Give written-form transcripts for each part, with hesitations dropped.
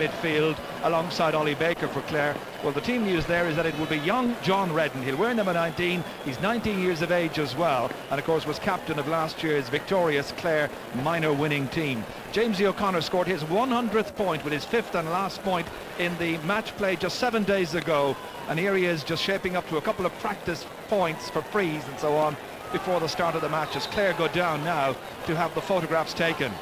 midfield alongside Ollie Baker for Clare. Well, the team news there is that it will be young John Redden. He'll wear number 19. He's 19 years of age as well, and of course was captain of last year's victorious Clare minor winning team. Jamesy O'Connor scored his 100th point with his 5th and last point in the match played just 7 days ago, and here he is just shaping up to a couple of practice points for frees and so on before the start of the match as Clare go down now to have the photographs taken.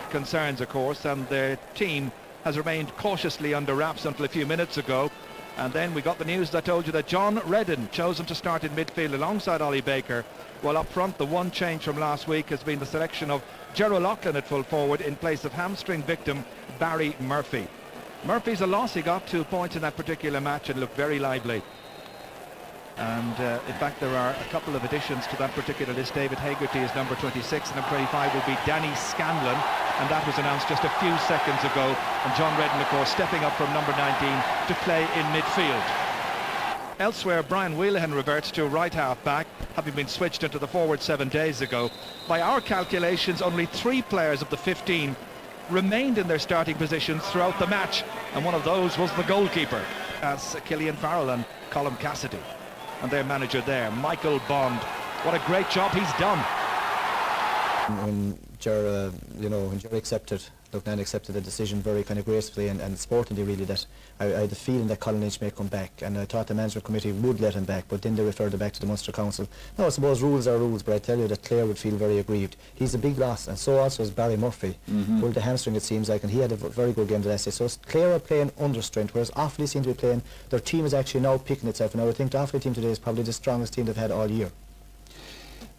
Concerns, of course, and the team has remained cautiously under wraps until a few minutes ago, and then we got the news that I told you that John Redden chosen to start in midfield alongside Ollie Baker. Well, up front, the one change from last week has been the selection of Gerald Loughlin at full forward in place of hamstring victim Barry Murphy. Murphy's a loss. He got 2 points in that particular match and looked very lively. And in fact, there are a couple of additions to that particular list. David Hagerty is number 26, and number 25 will be Danny Scanlon, and that was announced just a few seconds ago. And John Redden, of course, stepping up from number 19 to play in midfield. Elsewhere, Brian Wheelahan reverts to right half back, having been switched into the forward 7 days ago. By our calculations, only 3 players of the 15 remained in their starting positions throughout the match, and one of those was the goalkeeper, as Killian Farrell and Colm Cassidy. And their manager there, Michael Bond. What a great job he's done. When Ger, when Ger accepted the decision very kind of gracefully and sportingly, really, that I had the feeling that Colin Lynch may come back, and I thought the management committee would let him back, but then they referred it back to the Munster Council. Now, I suppose rules are rules, but I tell you that Clare would feel very aggrieved. He's a big loss, and so also is Barry Murphy, pulled the hamstring, it seems like, and he had a very good game the last day. So Clare are playing under strength, whereas Offaly seem to be playing, their team is actually now picking itself, and I would think the Offaly team today is probably the strongest team they've had all year.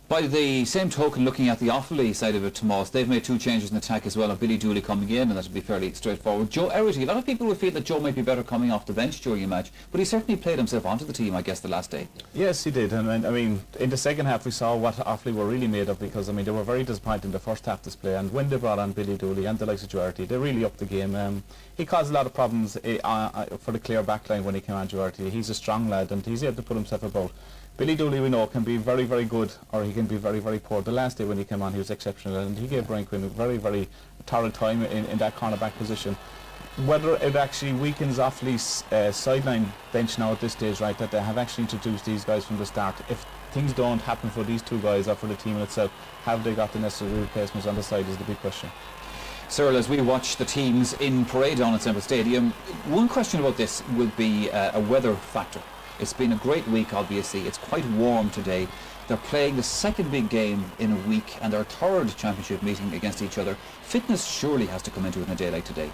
By the same token, looking at the Offaly side of it, Tomas, they've made 2 changes in attack as well, and Billy Dooley coming in, and that would be fairly straightforward. Joe Erity, a lot of people would feel that Joe might be better coming off the bench during a match, but he certainly played himself onto the team, I guess, the last day. Yes, he did, and I mean, in the second half we saw what Offaly were really made of, because I mean, they were very disappointed in the first half display, and when they brought on Billy Dooley and the likes of Joe Erity, they really upped the game. He caused a lot of problems for the Clare backline when he came on, Joe Erity. He's a strong lad, and he's able to put himself about. Billy Dooley, we know, can be very, very good, or he can be very, very poor. The last day when he came on, he was exceptional, and he gave Brian Quinn a very, very torrid time in that cornerback position. Whether it actually weakens Offaly's sideline bench now at this stage, right, that they have actually introduced these guys from the start. If things don't happen for these 2 guys or for the team in itself, have they got the necessary replacements on the side is the big question. Cyril, as we watch the teams in parade down at Semple Stadium, one question about this will be a weather factor. It's been a great week, obviously. It's quite warm today. They're playing the second big game in a week and their 3rd championship meeting against each other. Fitness surely has to come into it in a day like today.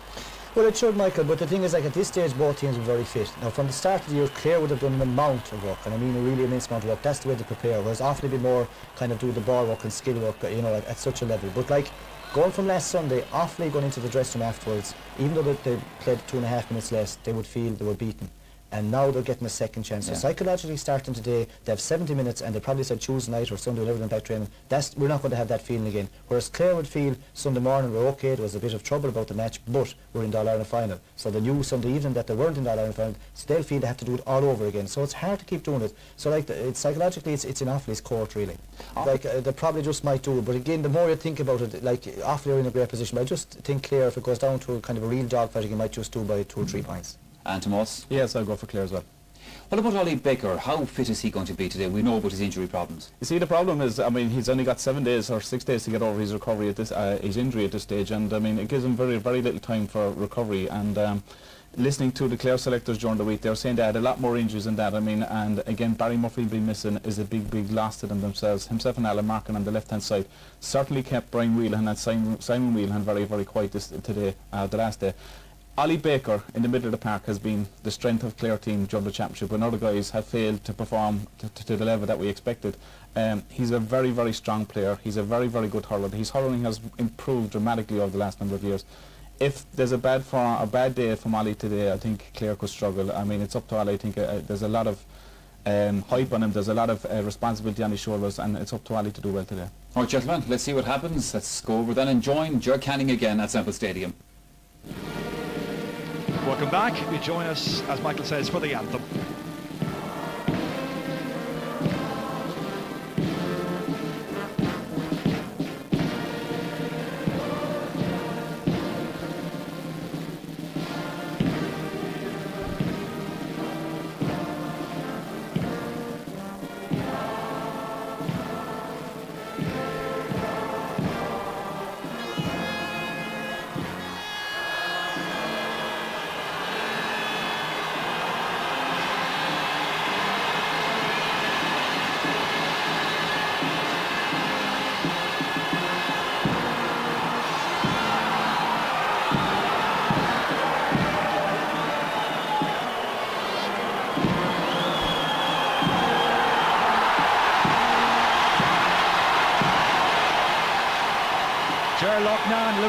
Well, it should, Michael, but the thing is, like, at this stage both teams were very fit. Now, from the start of the year, Clare would have done an amount of work, and I mean a really immense amount of work. That's the way to prepare, whereas Offaly be more kind of do the ball work and skill work, at such a level. But like, going from last Sunday, Offaly going into the dressing room afterwards, even though they played 2.5 minutes less, they would feel they were beaten. And now they're getting a second chance. So psychologically starting today, they have 70 minutes, and they probably said Tuesday night or Sunday whenever they're back training, we're not going to have that feeling again. Whereas Clare would feel Sunday morning, we're okay, there was a bit of trouble about the match, but we're in the All-Ireland final. So they knew Sunday evening that they weren't in the All-Ireland final, so they'll feel they have to do it all over again. So it's hard to keep doing it. So like, psychologically, it's in Offaly's court, really. Like, they probably just might do it, but again, the more you think about it, like, Offaly are in a great position, but I just think Clare, if it goes down to kind of a real dogfighting, it might just do by 2 or 3 points. And Tomas? Yes, I'll go for Clare as well. What about Ollie Baker? How fit is he going to be today? We know about his injury problems. You see, the problem is, I mean, he's only got 7 days or 6 days to get over his recovery at this, his injury at this stage, and I mean, it gives him very, very little time for recovery. And listening to the Clare selectors during the week, they were saying they had a lot more injuries than that. I mean, and again, Barry Murphy being missing is a big, big loss to them themselves. Himself and Alan Markin on the left-hand side certainly kept Brian Wheelahan and Simon Wheelahan very, very quiet today, the last day. Ollie Baker in the middle of the park has been the strength of Clare team during the championship when other guys have failed to perform to the level that we expected. He's a very, very strong player. He's a very, very good hurler. His hurling has improved dramatically over the last number of years. If there's a bad day from Ollie today, I think Clare could struggle. I mean, it's up to Ollie. I think there's a lot of hype on him. There's a lot of responsibility on his shoulders, and it's up to Ollie to do well today. All right, gentlemen, let's see what happens. Let's go over then and join Ger Canning again at Semple Stadium. Welcome back. You join us, as Michael says, for the anthem.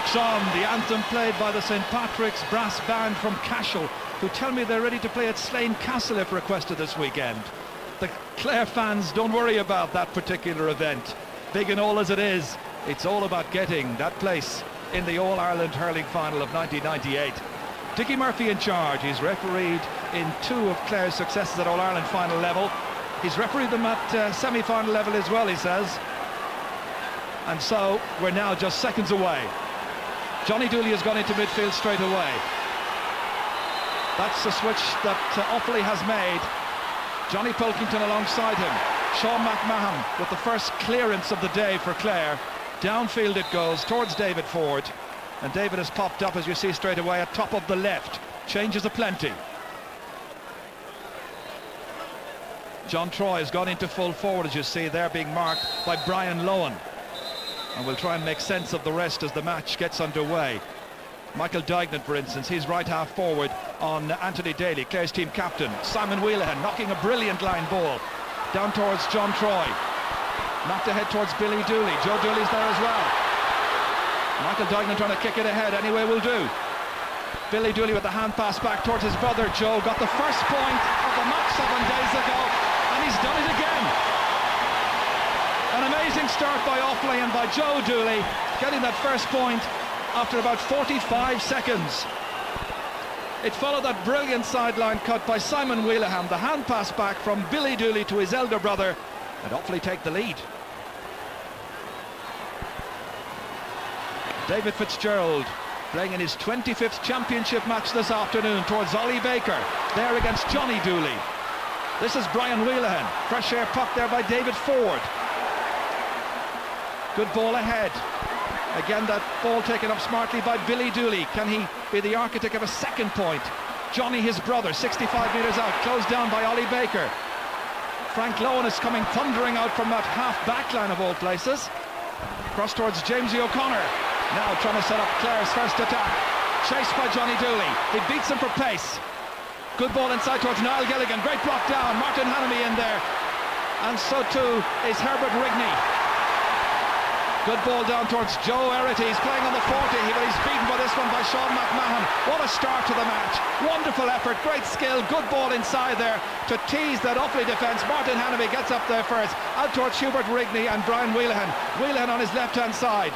looks on. The anthem played by the St Patrick's brass band from Cashel, who tell me they're ready to play at Slane Castle if requested this weekend. The Clare fans, don't worry about that particular event. Big and all as it is, it's all about getting that place in the All-Ireland hurling final of 1998. Dickie Murphy in charge. He's refereed in 2 of Clare's successes at All-Ireland final level. He's refereed them at semi-final level as well, he says. And so we're now just seconds away. Johnny Dooley has gone into midfield straight away. That's the switch that Offaly has made. Johnny Pilkington alongside him. Sean McMahon with the first clearance of the day for Clare. Downfield it goes towards David Ford. And David has popped up, as you see straight away, at top of the left. Changes aplenty. John Troy has gone into full forward, as you see there, being marked by Brian Lohan. And we'll try and make sense of the rest as the match gets underway. Michael Dignan, for instance, he's right half forward on Anthony Daly, Clare's team captain. Simon Wheelahan knocking a brilliant line ball down towards John Troy. Knocked ahead towards Billy Dooley. Joe Dooley's there as well. Michael Dignan trying to kick it ahead, anyway will do. Billy Dooley with the hand pass back towards his brother Joe. Got the first point of the match 7 days ago, and he's done it again. An amazing start by Offaly and by Joe Dooley, getting that first point after about 45 seconds. It followed that brilliant sideline cut by Simon Wheelahan, the hand pass back from Billy Dooley to his elder brother, and Offaly take the lead. David Fitzgerald playing in his 25th championship match this afternoon towards Ollie Baker, there against Johnny Dooley. This is Brian Wheelahan, fresh air puck there by David Ford. Good ball ahead. Again, that ball taken up smartly by Billy Dooley. Can he be the architect of a second point? Johnny, his brother, 65 metres out, closed down by Ollie Baker. Frank Lohan is coming thundering out from that half-back line of all places. Cross towards Jamesy O'Connor. Now trying to set up Clare's first attack. Chased by Johnny Dooley. He beats him for pace. Good ball inside towards Niall Gilligan. Great block down. Martin Hannamy in there. And so too is Herbert Rigney. Good ball down towards Joe Erity. He's playing on the 40, but he's beaten by this one by Sean McMahon. What a start to the match. Wonderful effort, great skill, good ball inside there to tease that Offaly defence. Martin Hannamy gets up there first. Out towards Hubert Rigney and Brian Wheelahan. Wheelahan on his left-hand side.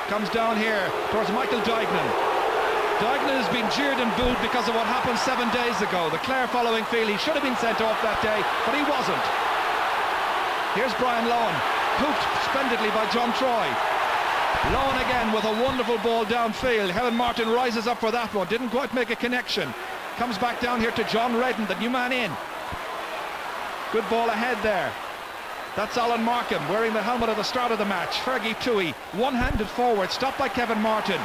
Comes down here towards Michael Dignan. Dignan has been jeered and booed because of what happened 7 days ago. The Clare following field, he should have been sent off that day, but he wasn't. Here's Brian Lohan. Hooked splendidly by John Troy. Lohan again with a wonderful ball downfield. Helen Martin rises up for that one. Didn't quite make a connection. Comes back down here to John Redden, the new man in. Good ball ahead there. That's Alan Markham wearing the helmet at the start of the match. Fergie Toohey, one-handed forward, stopped by Kevin Martin.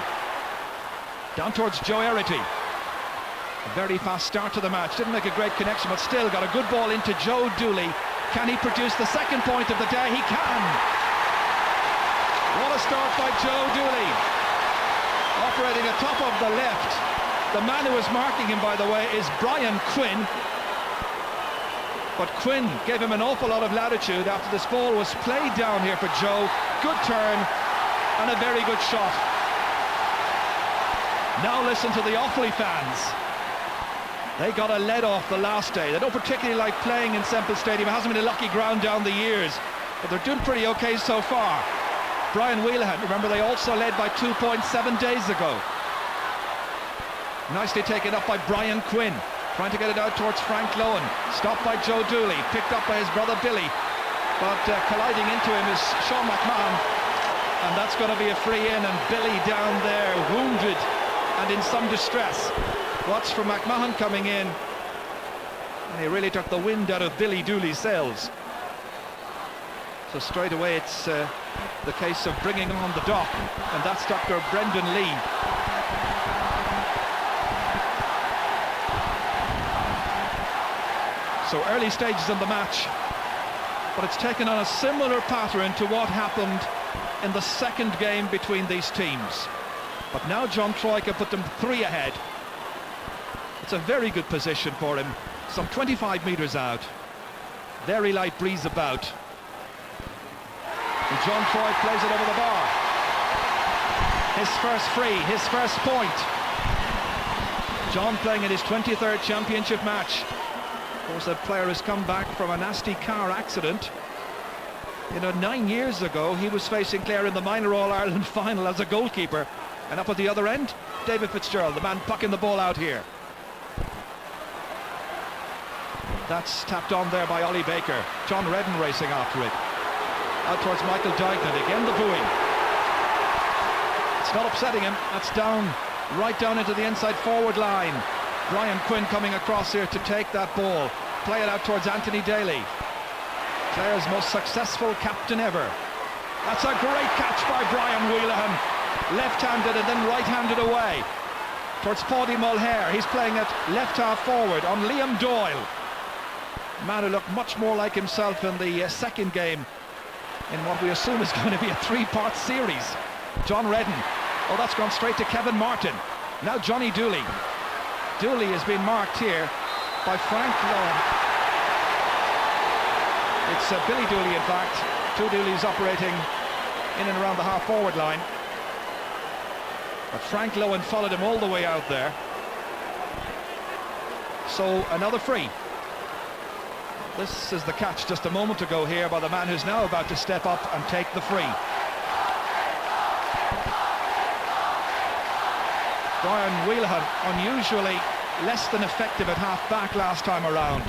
Down towards Joe Erity. A very fast start to the match. Didn't make a great connection, but still got a good ball into Joe Dooley. Can he produce the second point of the day? He can! What a start by Joe Dooley. Operating atop of the left. The man who is marking him, by the way, is Brian Quinn. But Quinn gave him an awful lot of latitude after this ball was played down here for Joe. Good turn and a very good shot. Now listen to the Offaly fans. They got a lead off the last day. They don't particularly like playing in Semple Stadium. It hasn't been a lucky ground down the years, but they're doing pretty okay so far. Brian Wheelahan, remember they also led by 2 points 7 days ago. Nicely taken up by Brian Quinn, trying to get it out towards Frank Lohan. Stopped by Joe Dooley, picked up by his brother Billy, but colliding into him is Sean McMahon, and that's going to be a free in, and Billy down there, wounded and in some distress. Watch for McMahon coming in, and he really took the wind out of Billy Dooley's sails. So straight away it's the case of bringing on the dock, and that's Dr. Brendan Lee. So early stages in the match, but it's taken on a similar pattern to what happened in the second game between these teams. But now John Troy can put them 3 ahead. It's a very good position for him, some 25 metres out. Very light breeze about. And John Troy plays it over the bar. His first free, his first point. John playing in his 23rd championship match. Of course, that player has come back from a nasty car accident. 9 years ago, he was facing Clare in the minor All-Ireland final as a goalkeeper. And up at the other end, David Fitzgerald, the man pucking the ball out here. That's tapped on there by Ollie Baker. John Redden racing after it. Out towards Michael Duignan, again the booing. It's not upsetting him, that's down, right down into the inside forward line. Brian Quinn coming across here to take that ball. Play it out towards Anthony Daly. Clare's most successful captain ever. That's a great catch by Brian Wheelahan. Left-handed and then right-handed away. Towards Paddy Mulhare, he's playing it left half forward on Liam Doyle. Man who looked much more like himself in the second game in what we assume is going to be a three-part series. John Redden. Oh, that's gone straight to Kevin Martin. Now Johnny Dooley. Dooley has been marked here by Frank Lowen. It's Billy Dooley, in fact. Two Dooleys operating in and around the half-forward line. But Frank Lowen followed him all the way out there. So another free. This is the catch just a moment ago here by the man who's now about to step up and take the free. Brian Wheelahan, unusually less than effective at half-back last time around.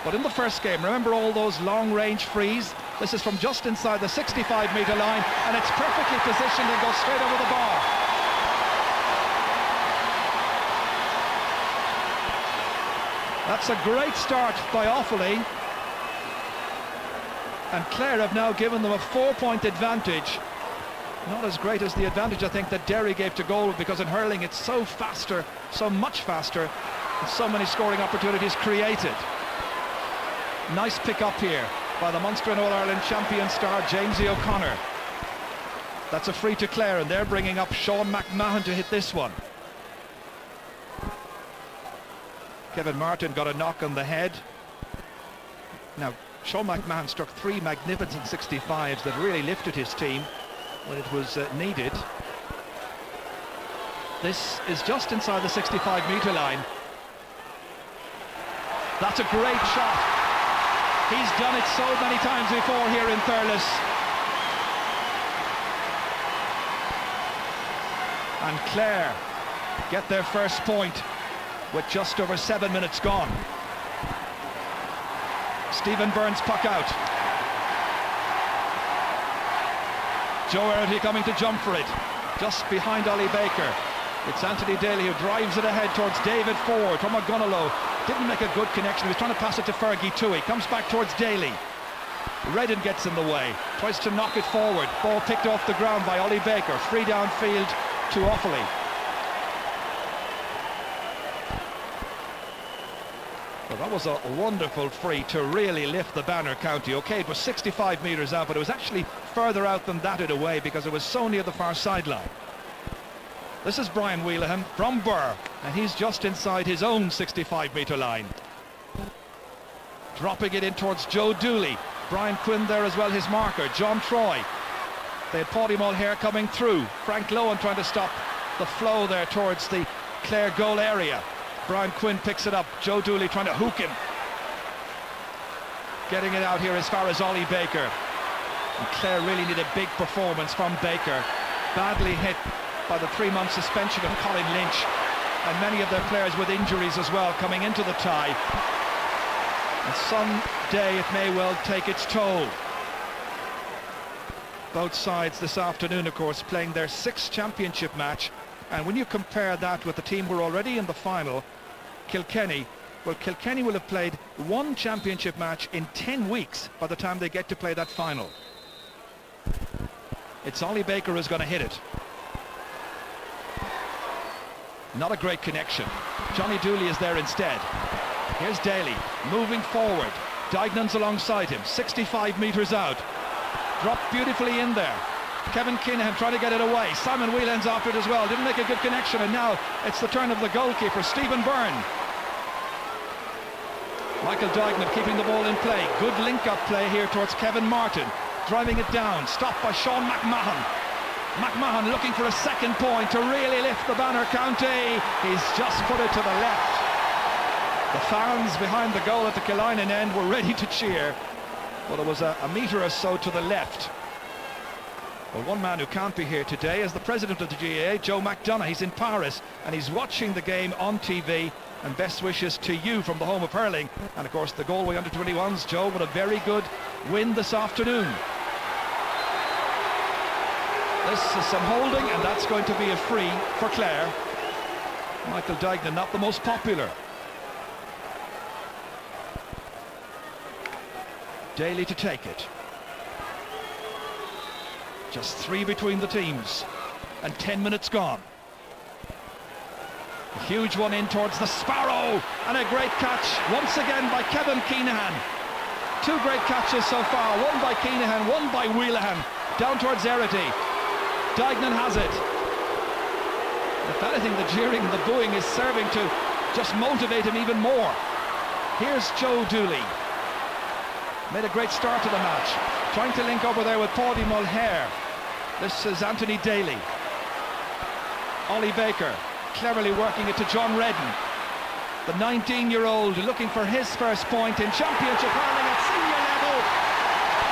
But in the first game, remember all those long-range frees? This is from just inside the 65-metre line, and it's perfectly positioned and goes straight over the bar. That's a great start by Offaly. And Clare have now given them a 4-point advantage. Not as great as the advantage, I think, that Derry gave to Galway, because in hurling it's so faster, so much faster, and so many scoring opportunities created. Nice pick up here by the Munster and All-Ireland champion star Jamesy O'Connor. That's a free to Clare, and they're bringing up Sean McMahon to hit this one. Kevin Martin got a knock on the head. Now, Sean McMahon struck 3 magnificent 65s that really lifted his team when it was needed. This is just inside the 65-metre line. That's a great shot. He's done it so many times before here in Thurles. And Clare get their first point with just over 7 minutes gone. Stephen Byrne's puck out. Joe Erty coming to jump for it. Just behind Ollie Baker. It's Anthony Daly who drives it ahead towards David Ford from O'Gunalow. Didn't make a good connection. He was trying to pass it to Fergie Toohey. Comes back towards Daly. Redden gets in the way. Tries to knock it forward. Ball picked off the ground by Ollie Baker. Free downfield to Offaly. Well, that was a wonderful free to really lift the banner county. Okay, it was 65 metres out, but it was actually further out than that in a way, because it was so near the far sideline. This is Brian Wheelahan from Burr, and he's just inside his own 65-metre line. Dropping it in towards Joe Dooley. Brian Quinn there as well, his marker. John Troy. They had Paddy Mulhare coming through. Frank Lowen trying to stop the flow there towards the Clare goal area. Brian Quinn picks it up. Joe Dooley trying to hook him. Getting it out here as far as Ollie Baker. And Clare really need a big performance from Baker. Badly hit by the 3-month suspension of Colin Lynch, and many of their players with injuries as well coming into the tie. And someday it may well take its toll. Both sides this afternoon, of course, playing their 6th championship match. And when you compare that with the team who are already in the final, Kilkenny, well, Kilkenny will have played 1 championship match in 10 weeks by the time they get to play that final. It's Ollie Baker who's going to hit it. Not a great connection. Johnny Dooley is there instead. Here's Daly moving forward. Duignan's alongside him, 65 metres out. Dropped beautifully in there. Kevin Kinahan trying to get it away. Simon Whelan's after it as well. Didn't make a good connection, and now it's the turn of the goalkeeper, Stephen Byrne. Michael Duignan keeping the ball in play. Good link-up play here towards Kevin Martin. Driving it down. Stopped by Sean McMahon. McMahon looking for a second point to really lift the banner county. He's just put it to the left. The fans behind the goal at the Killiney end were ready to cheer, but it was a metre or so to the left. Well, one man who can't be here today is the president of the GAA, Joe McDonough. He's in Paris and he's watching the game on TV, and best wishes to you from the home of hurling. And of course the Galway under-21s, Joe, with a very good win this afternoon. This is some holding, and that's going to be a free for Clare. Michael Dignan, not the most popular. Daly to take it. Just 3 between the teams, and 10 minutes gone. A huge one in towards the Sparrow, and a great catch once again by Kevin Keenahan. 2 great catches so far, one by Keenahan, one by Wheelahan, down towards Erity. Dignan has it. If anything, the jeering and the booing is serving to just motivate him even more. Here's Joe Dooley. Made a great start to the match, trying to link over there with Paddy Mulhare. This is Anthony Daly. Ollie Baker cleverly working it to John Redden, the 19-year-old looking for his first point in championship hurling at senior level,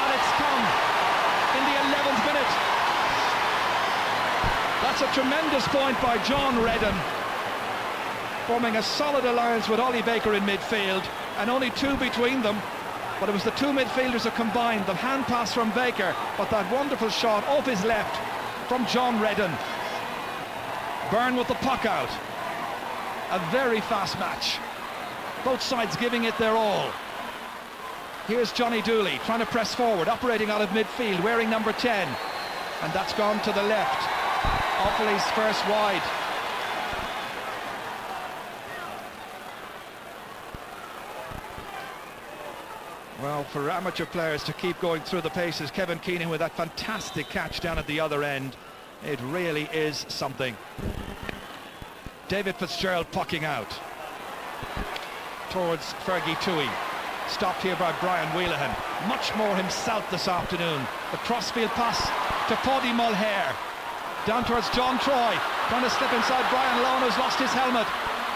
and it's come in the 11th minute. That's a tremendous point by John Redden, forming a solid alliance with Ollie Baker in midfield, and only 2 between them. But it was the 2 midfielders who combined. The hand pass from Baker, but that wonderful shot off his left from John Redden. Byrne with the puck out. A very fast match. Both sides giving it their all. Here's Johnny Dooley trying to press forward, operating out of midfield, wearing number 10. And that's gone to the left. Offaly's first wide. Well, for amateur players to keep going through the paces, Kevin Keenan with that fantastic catch down at the other end, it really is something. David Fitzgerald pucking out towards Fergie Toohey. Stopped here by Brian Wheelahan. Much more himself this afternoon. The crossfield pass to Paddy Mulhare. Down towards John Troy, trying to slip inside Brian Lone, who's lost his helmet.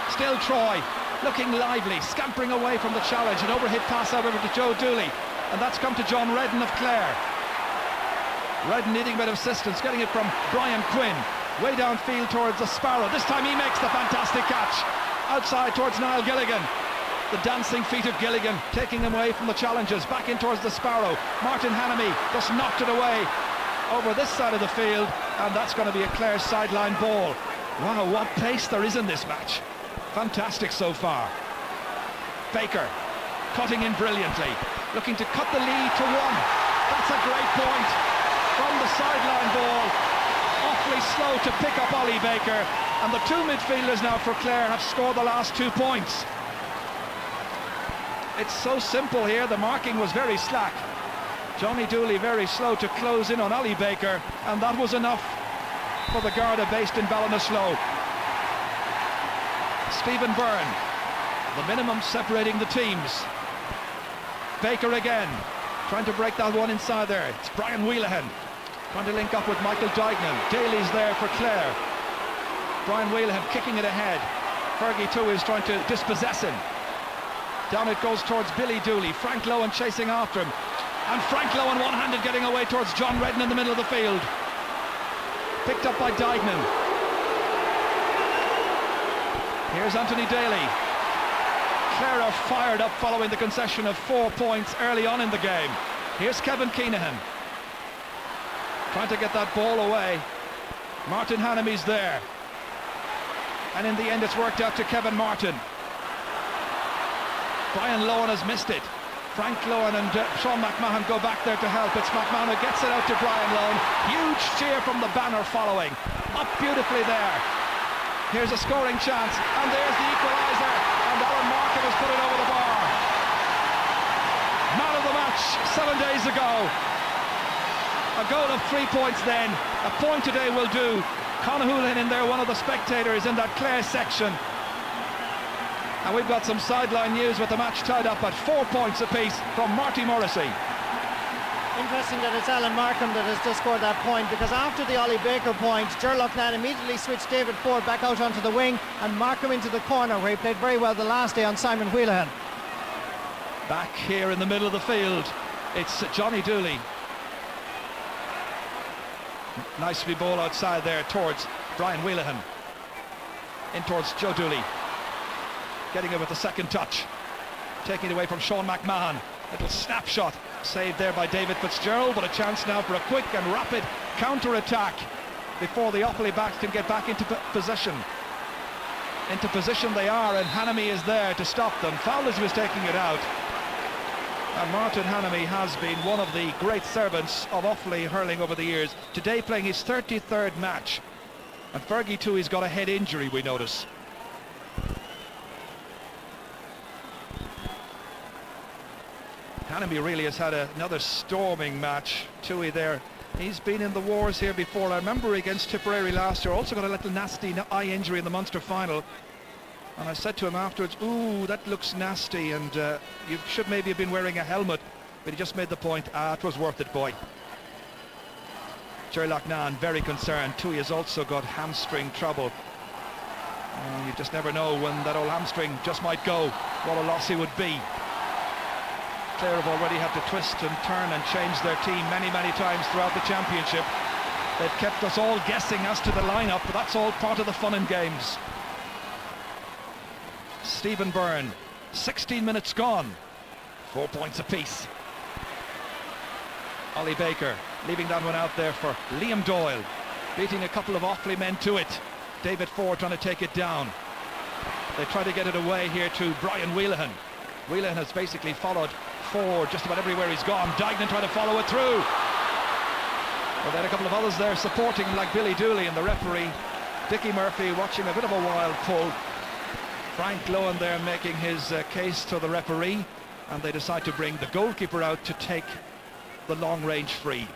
Still Troy, looking lively, scampering away from the challenge. An overhit pass out over to Joe Dooley, and that's come to John Redden of Clare. Redden needing a bit of assistance, getting it from Brian Quinn, way downfield towards the Sparrow. This time he makes the fantastic catch, outside towards Niall Gilligan. The dancing feet of Gilligan, taking him away from the challenges, back in towards the Sparrow. Martin Hannamy just knocked it away over this side of the field, and that's going to be a Clare sideline ball. Wow, what pace there is in this match. Fantastic so far. Baker cutting in brilliantly, looking to cut the lead to 1. That's a great point from the sideline ball. Awfully slow to pick up Ollie Baker, and the 2 midfielders now for Clare have scored the last 2 points. It's so simple here. The marking was very slack. Johnny Dooley very slow to close in on Ollie Baker, and that was enough for the Garda based in Ballinasloe. Stephen Byrne, the minimum separating the teams. Baker again, trying to break that one inside there. It's Brian Wheelahan, trying to link up with Michael Dignan. Daly's there for Clare. Brian Wheelahan kicking it ahead. Fergie Toohey is trying to dispossess him. Down it goes towards Billy Dooley. Frank Lowen chasing after him. And Frank Lowen one-handed getting away towards John Redden in the middle of the field. Picked up by Dignan. Here's Anthony Daly. Clare are fired up following the concession of 4 points early on in the game. Here's Kevin Keenahan, trying to get that ball away. Martin Hannamy's there. And in the end it's worked out to Kevin Martin. Brian Lowen has missed it. Frank Lowen and Sean McMahon go back there to help. It's McMahon who gets it out to Brian Lowen. Huge cheer from the banner following. Up beautifully there. Here's a scoring chance, and there's the equaliser, and Alan Markin has put it over the bar. Man of the match 7 days ago. A goal of 3 points then. A point today will do. Conor Houlihan in there, one of the spectators in that Clare section. And we've got some sideline news with the match tied up at 4 points apiece from Marty Morrissey. Interesting that it's Alan Markham that has just scored that point, because after the Ollie Baker point, Ger Loughnane immediately switched David Ford back out onto the wing and Markham into the corner, where he played very well the last day on Simon Wheelahan. Back here in the middle of the field, it's Johnny Dooley. Nicely ball outside there towards Brian Wheelahan. In towards Joe Dooley. Getting it with the second touch. Taking it away from Sean McMahon. Little snapshot saved there by David Fitzgerald, but a chance now for a quick and rapid counter-attack before the Offaly backs can get back into position. Into position they are, and Hanami is there to stop them. Thurles was taking it out. And Martin Hanami has been one of the great servants of Offaly hurling over the years. Today playing his 33rd match. And Fergie too, he's got a head injury, we notice. Hanami really has had another storming match. Tui there, he's been in the wars here before. I remember against Tipperary last year, also got a little nasty eye injury in the Munster final. And I said to him afterwards, ooh, that looks nasty, and you should maybe have been wearing a helmet. But he just made the point, it was worth it, boy. Ger Loughnane very concerned. Tui has also got hamstring trouble. You just never know when that old hamstring just might go, what a loss he would be. Clare have already had to twist and turn and change their team many times throughout the championship. They've kept us all guessing as to the lineup, but that's all part of the fun and games. Stephen Byrne, 16 minutes gone, 4 points apiece. Ollie Baker leaving that one out there for Liam Doyle, beating a couple of Offaly men to it. David Ford trying to take it down. They try to get it away here to Brian Wheelahan. Wheelahan has basically followed Ford just about everywhere he's gone. Dignan trying to follow it through. Well, there are a couple of others there supporting him, like Billy Dooley, and the referee Dickie Murphy watching a bit of a wild pull. Frank Lohan there making his case to the referee, and they decide to bring the goalkeeper out to take the long range free.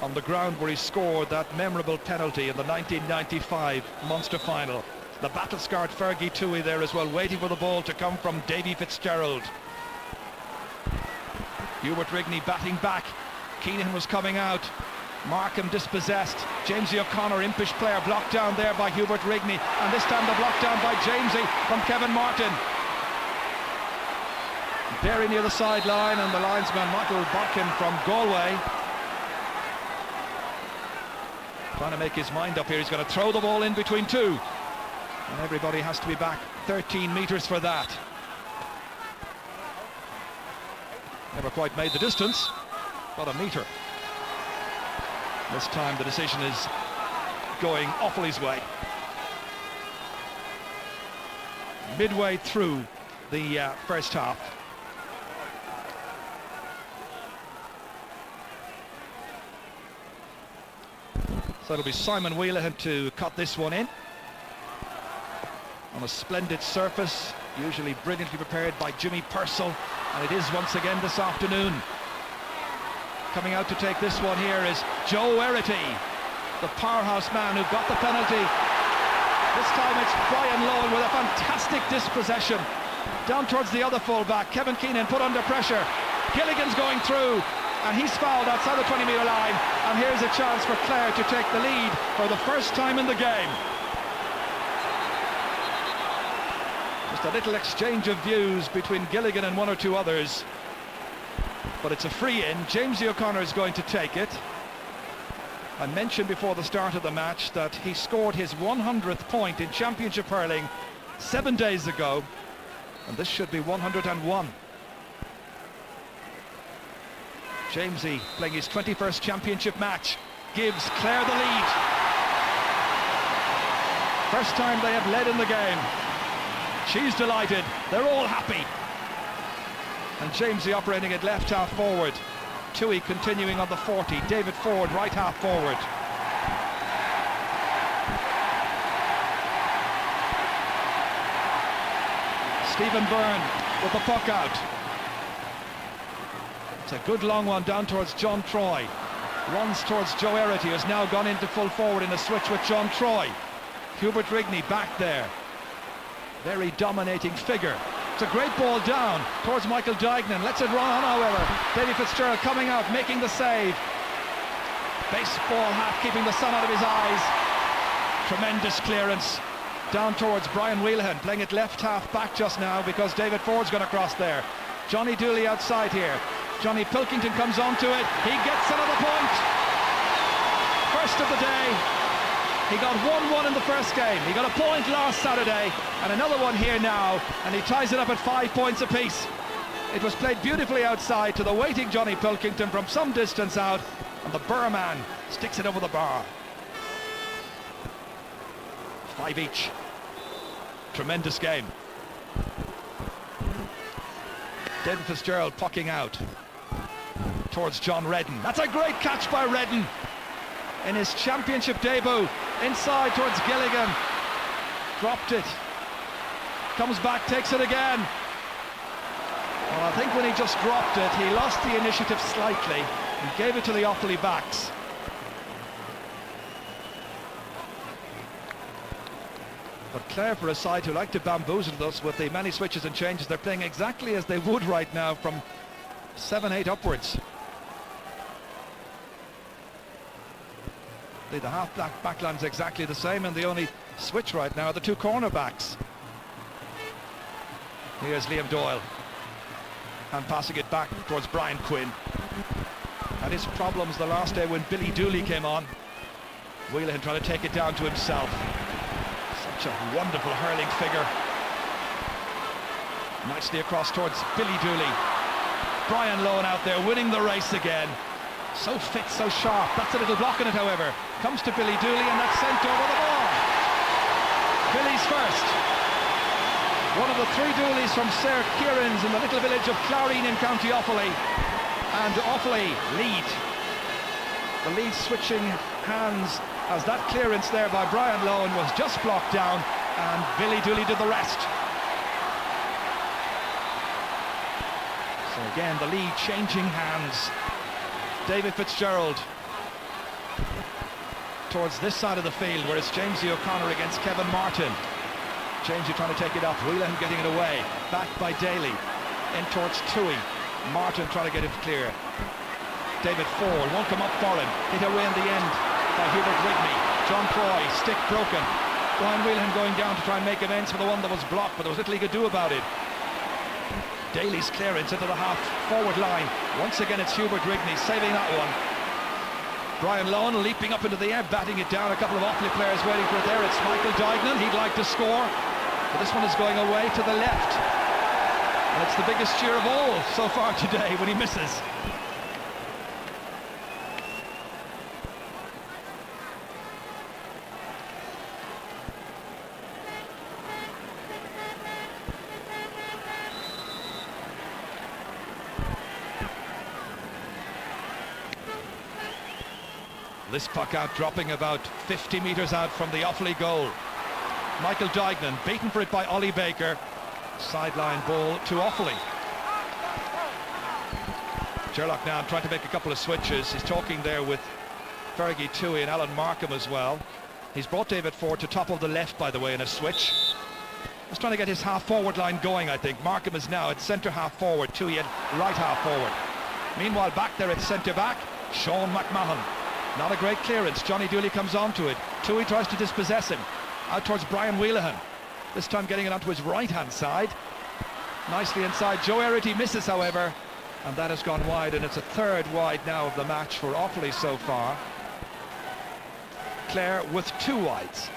On the ground where he scored that memorable penalty in the 1995 Munster final. The battle-scarred Fergie Tui there as well, waiting for the ball to come from Davy Fitzgerald. Hubert Rigney batting back. Keenan was coming out. Markham dispossessed. Jamesy O'Connor, impish player, blocked down there by Hubert Rigney. And this time the block down by Jamesy from Kevin Martin. Very near the sideline, and the linesman Michael Bodkin from Galway trying to make his mind up here. He's going to throw the ball in between two, and everybody has to be back 13 metres for that. Never quite made the distance, but a metre. This time the decision is going Offaly's way. Midway through the first half. So it'll be Simon Wheelahan to cut this one in. On a splendid surface, usually brilliantly prepared by Jimmy Purcell, and it is once again this afternoon. Coming out to take this one here is Joe Erity, the powerhouse man who got the penalty. This time it's Brian Lohan with a fantastic dispossession. Down towards the other full-back, Kevin Keenan put under pressure. Gilligan's going through, and he's fouled outside the 20-metre line. And here's a chance for Clare to take the lead for the first time in the game. Just a little exchange of views between Gilligan and one or two others. But it's a free in. Jamesy O'Connor is going to take it. I mentioned before the start of the match that he scored his 100th point in championship hurling 7 days ago, and this should be 101. Jamesy playing his 21st championship match gives Clare the lead. First time they have led in the game. She's delighted, they're all happy. And Jamesy operating at left half forward. Tui continuing on the 40. David Ford right half forward. Stephen Byrne with the puck out. It's a good long one down towards John Troy. Runs towards Joe Erity, has now gone into full forward in a switch with John Troy. Hubert Rigney back there. Very dominating figure. It's a great ball down towards Michael Duignan. Lets it run on, however. Davy Fitzgerald coming out, making the save. Baseball hat keeping the sun out of his eyes. Tremendous clearance down towards Brian Wheelahan, playing it left half back just now because David Ford's going to cross there. Johnny Dooley outside here. Johnny Pilkington comes onto it. He gets another point. First of the day. He got 1-1 in the first game. He got a point last Saturday and another one here now, and he ties it up at 5 points apiece. It was played beautifully outside to the waiting Johnny Pilkington from some distance out, and the Burman sticks it over the bar. 5 each. Tremendous game. David Fitzgerald pucking out towards John Redden. That's a great catch by Redden in his championship debut. Inside towards Gilligan. Dropped it. Comes back, takes it again. Well, I think when he just dropped it, he lost the initiative slightly and gave it to the Offaly backs. But Clare, for a side who like to bamboozle us with the many switches and changes, they're playing exactly as they would right now from 7-8 upwards. The half backline's exactly the same, and the only switch right now are the two cornerbacks. Here's Liam Doyle, and passing it back towards Brian Quinn. Had his problems the last day when Billy Dooley came on. Wheelahan trying to take it down to himself. Such a wonderful hurling figure. Nicely across towards Billy Dooley. Brian Lohan out there winning the race again. So fit, so sharp. That's a little block in it, however. Comes to Billy Dooley, and that's sent over the ball. Billy's first. One of the three Dooleys from Sir Kieran's in the little village of Clarine in County Offaly. And Offaly lead. The lead switching hands as that clearance there by Brian Lohan was just blocked down, and Billy Dooley did the rest. So again, the lead changing hands. David Fitzgerald towards this side of the field, where it's Jamesy O'Connor against Kevin Martin. Jamesy trying to take it up, Whelan getting it away, back by Daly, in towards Toohey. Martin trying to get it clear. David Ford won't come up for him, hit away in the end by Hubert Rigney. John Troy, stick broken. Brian Whelan going down to try and make amends for the one that was blocked, but there was little he could do about it. Daly's clearance into the half-forward line. Once again, it's Hubert Rigney saving that one. Brian Lohan leaping up into the air, batting it down. A couple of Offaly players waiting for it there. It's Michael Duignan. He'd like to score, but this one is going away to the left. And it's the biggest cheer of all so far today when he misses. This puck out, dropping about 50 metres out from the Offaly goal. Michael Duignan beaten for it by Ollie Baker. Sideline ball to Offaly. Sherlock now trying to make a couple of switches. He's talking there with Fergie Toohey and Alan Markham as well. He's brought David Ford to top of the left, by the way, in a switch. He's trying to get his half-forward line going, I think. Markham is now at centre half-forward, Toohey at right half-forward. Meanwhile, back there at centre-back, Sean McMahon. Not a great clearance. Johnny Dooley comes onto it. Toohey tries to dispossess him. Out towards Brian Wheelahan. This time getting it onto his right-hand side. Nicely inside. Joe Erity misses, however, and that has gone wide, and it's a third wide now of the match for Offaly so far. Clare with 2 wides.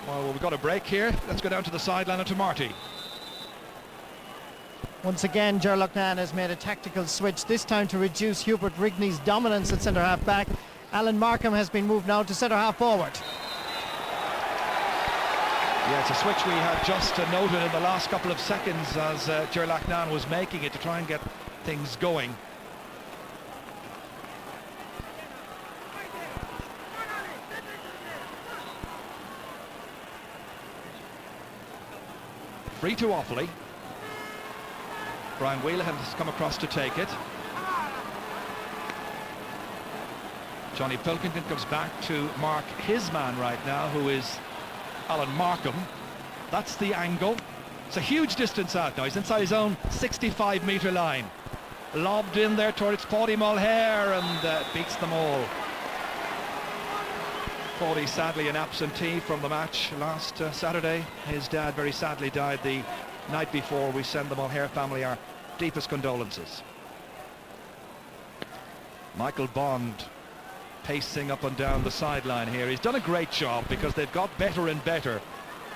Well, we've got a break here. Let's go down to the sideline and to Marty. Once again, Ger Loughnane has made a tactical switch, this time to reduce Hubert Rigney's dominance at centre half back. Alan Markham has been moved now to centre half forward. Yeah, it's a switch we had just noted in the last couple of seconds as Ger Loughnane was making it to try and get things going. Free to Offaly. Brian Wheelahan has come across to take it. Johnny Pilkington comes back to mark his man right now, who is Alan Markham. That's the angle. It's a huge distance out now. He's inside his own 65-metre line. Lobbed in there towards Paddy Mulhare and beats them all. Paddy sadly an absentee from the match last Saturday. His dad very sadly died the night before. We send the Mulhare family our deepest condolences. Michael Bond pacing up and down the sideline here. He's done a great job because they've got better and better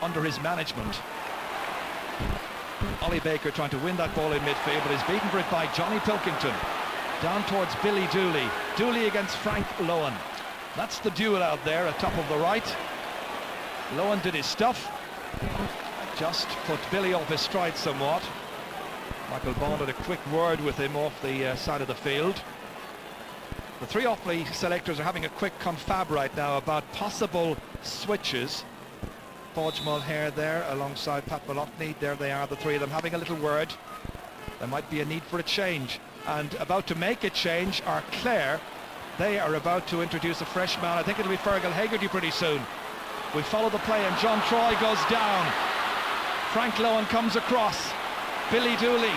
under his management. Ollie Baker trying to win that ball in midfield, but is beaten for it by Johnny Pilkington. Down towards Billy Dooley. Dooley against Frank Lohan. That's the duel out there at top of the right. Lohan did his stuff. Just put Billy off his stride somewhat. Michael Bond had a quick word with him off the side of the field. The three Offaly selectors are having a quick confab right now about possible switches. Podge Mulhare there alongside Pat Maloney. There they are, the three of them having a little word. There might be a need for a change. And about to make a change are Clare. They are about to introduce a fresh man. I think it'll be Fergal Hegarty pretty soon. We follow the play and John Troy goes down. Frank Lohan comes across. Billy Dooley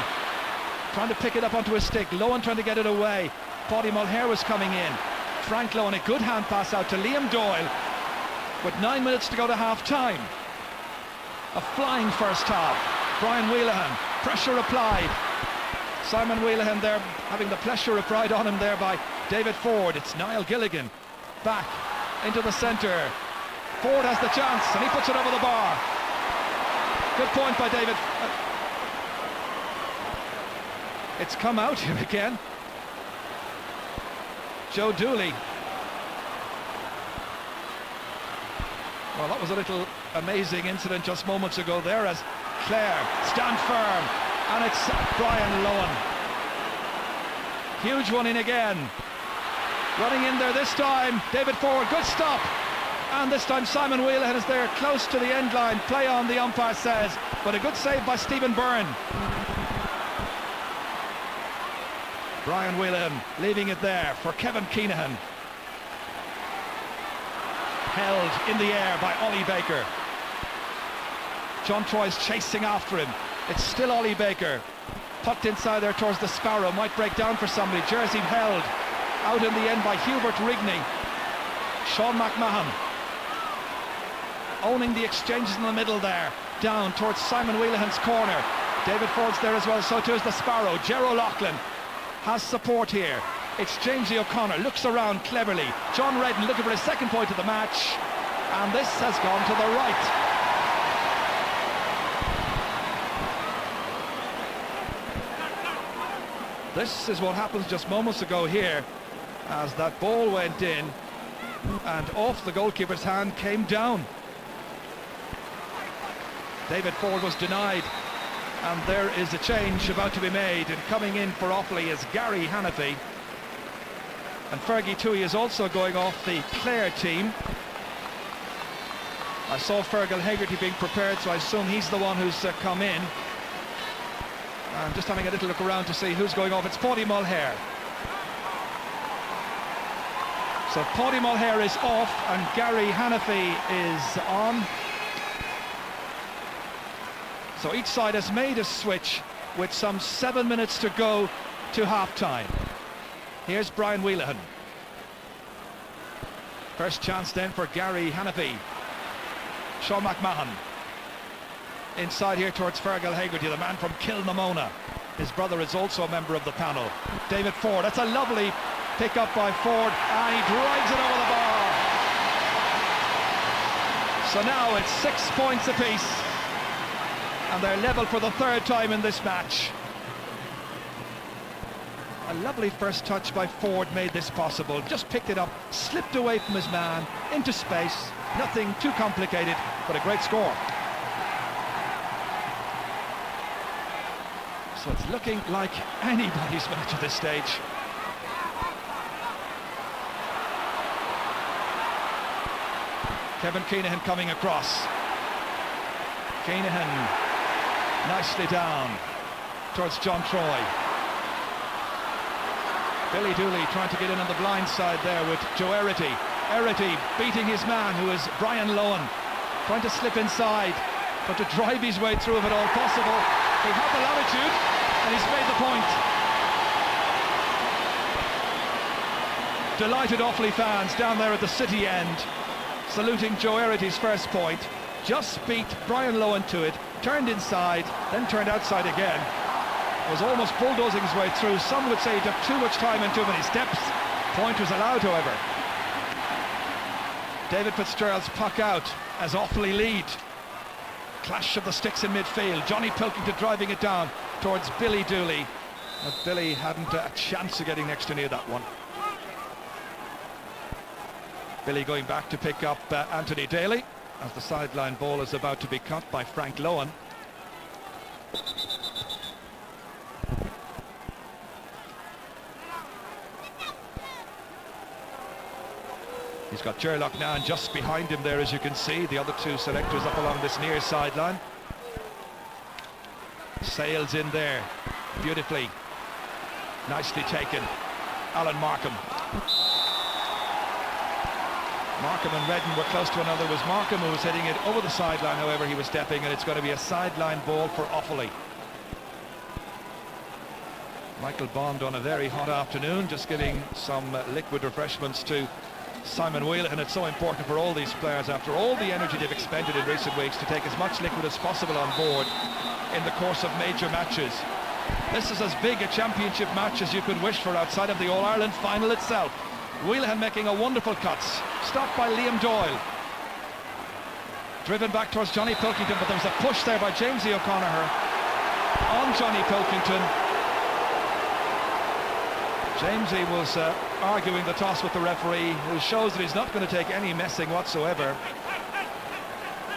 trying to pick it up onto his stick. Lohan trying to get it away. Paddy Mulhare was coming in. Frank Lohan, a good hand pass out to Liam Doyle. With 9 minutes to go to half-time. A flying first half. Brian Wheelahan, pressure applied. Simon Wheelahan there having the pressure applied on him there by David Ford. It's Niall Gilligan back into the centre. Ford has the chance and he puts it over the bar. Good point by David. It's come out here again. Joe Dooley. Well, that was a little amazing incident just moments ago there as Clare stand firm, and it's Brian Lohan. Huge one in again. Running in there this time, David Ford, good stop. And this time Simon Wheelahan is there close to the end line. Play on, the umpire says, but a good save by Stephen Byrne. Brian Wheelahan leaving it there for Kevin Keenahan. Held in the air by Ollie Baker. John Troy's chasing after him. It's still Ollie Baker. Tucked inside there towards the Sparrow. Might break down for somebody. Jersey held. Out in the end by Hubert Rigney. Sean McMahon. Owning the exchanges in the middle there. Down towards Simon Wheelahan's corner. David Ford's there as well. So too is the Sparrow. Ger O'Loughlin has support here. It's Jamesy O'Connor, looks around cleverly. John Redden looking for his second point of the match. And this has gone to the right. This is what happens just moments ago here as that ball went in and off the goalkeeper's hand came down. David Ford was denied. And there is a change about to be made, and coming in for Offaly is Gary Hannafy. And Fergie Toohey is also going off the Clare team. I saw Fergal Hegarty being prepared, so I assume he's the one who's come in. I'm just having a little look around to see who's going off. It's Paddy Mulhare. So Paddy Mulhare is off and Gary Hannafy is on. So each side has made a switch with some 7 minutes to go to half-time. Here's Brian Wheelahan. First chance then for Gary Hannafy. Sean McMahon. Inside here towards Fergal Hegarty, the man from Kilnamona. His brother is also a member of the panel. David Ford, that's a lovely pick up by Ford, and he drives it over the bar. So now it's 6 points apiece, and they're level for the third time in this match. A lovely first touch by Ford made this possible. Just picked it up, slipped away from his man, into space. Nothing too complicated, but a great score. So it's looking like anybody's match at this stage. Kevin Keenahan coming across. Keenahan nicely down towards John Troy. Billy Dooley trying to get in on the blind side there with Joe Erity. Erity beating his man, who is Brian Lohan. trying to slip inside, but to drive his way through if at all possible. He had the latitude, and he's made the point. Delighted Offaly fans down there at the city end, saluting Joe Erity's first point. Just beat Brian Lohan to it, turned inside, then turned outside again. Was almost bulldozing his way through. Some would say he took too much time and too many steps. Point was allowed, however. David Fitzgerald's puck out as Offaly lead. Clash of the sticks in midfield. Johnny Pilkington driving it down towards Billy Dooley. But Billy hadn't a chance of getting next to near that one. Billy going back to pick up Anthony Daly as the sideline ball is about to be cut by Frank Lohan. He's got Gerlach now, and just behind him there, as you can see, the other two selectors up along this near sideline. Sails in there beautifully, nicely taken. Alan Markham. Markham and Redden were close to another. It was Markham who was hitting it over the sideline, however he was stepping, and it's going to be a sideline ball for Offaly. Michael Bond on a very hot afternoon, just giving some liquid refreshments to Simon Whelan. It's so important for all these players, after all the energy they've expended in recent weeks, to take as much liquid as possible on board in the course of major matches. This is as big a championship match as you could wish for outside of the All-Ireland final itself. Whelan making a wonderful cut, stopped by Liam Doyle. Driven back towards Johnny Pilkington, but there was a push there by Jamesy O'Connor on Johnny Pilkington. Jamesy was arguing the toss with the referee, who shows that he's not going to take any messing whatsoever.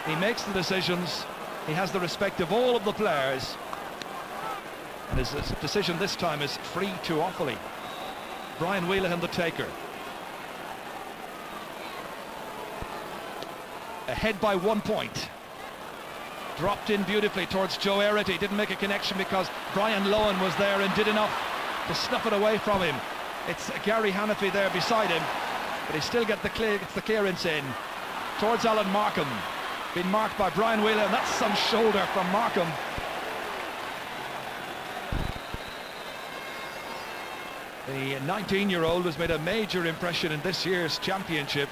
He makes the decisions, he has the respect of all of the players, and his decision this time is free to Offaly. Brian Whelan the taker. Ahead by 1 point. Dropped in beautifully towards Joe Erity. Didn't make a connection because Brian Lohan was there and did enough to snuff it away from him. It's Gary Hannafy there beside him, but he still gets the clearance in towards Alan Markham. Been marked by Brian Whelan. That's some shoulder from Markham. The 19-year-old has made a major impression in this year's championship.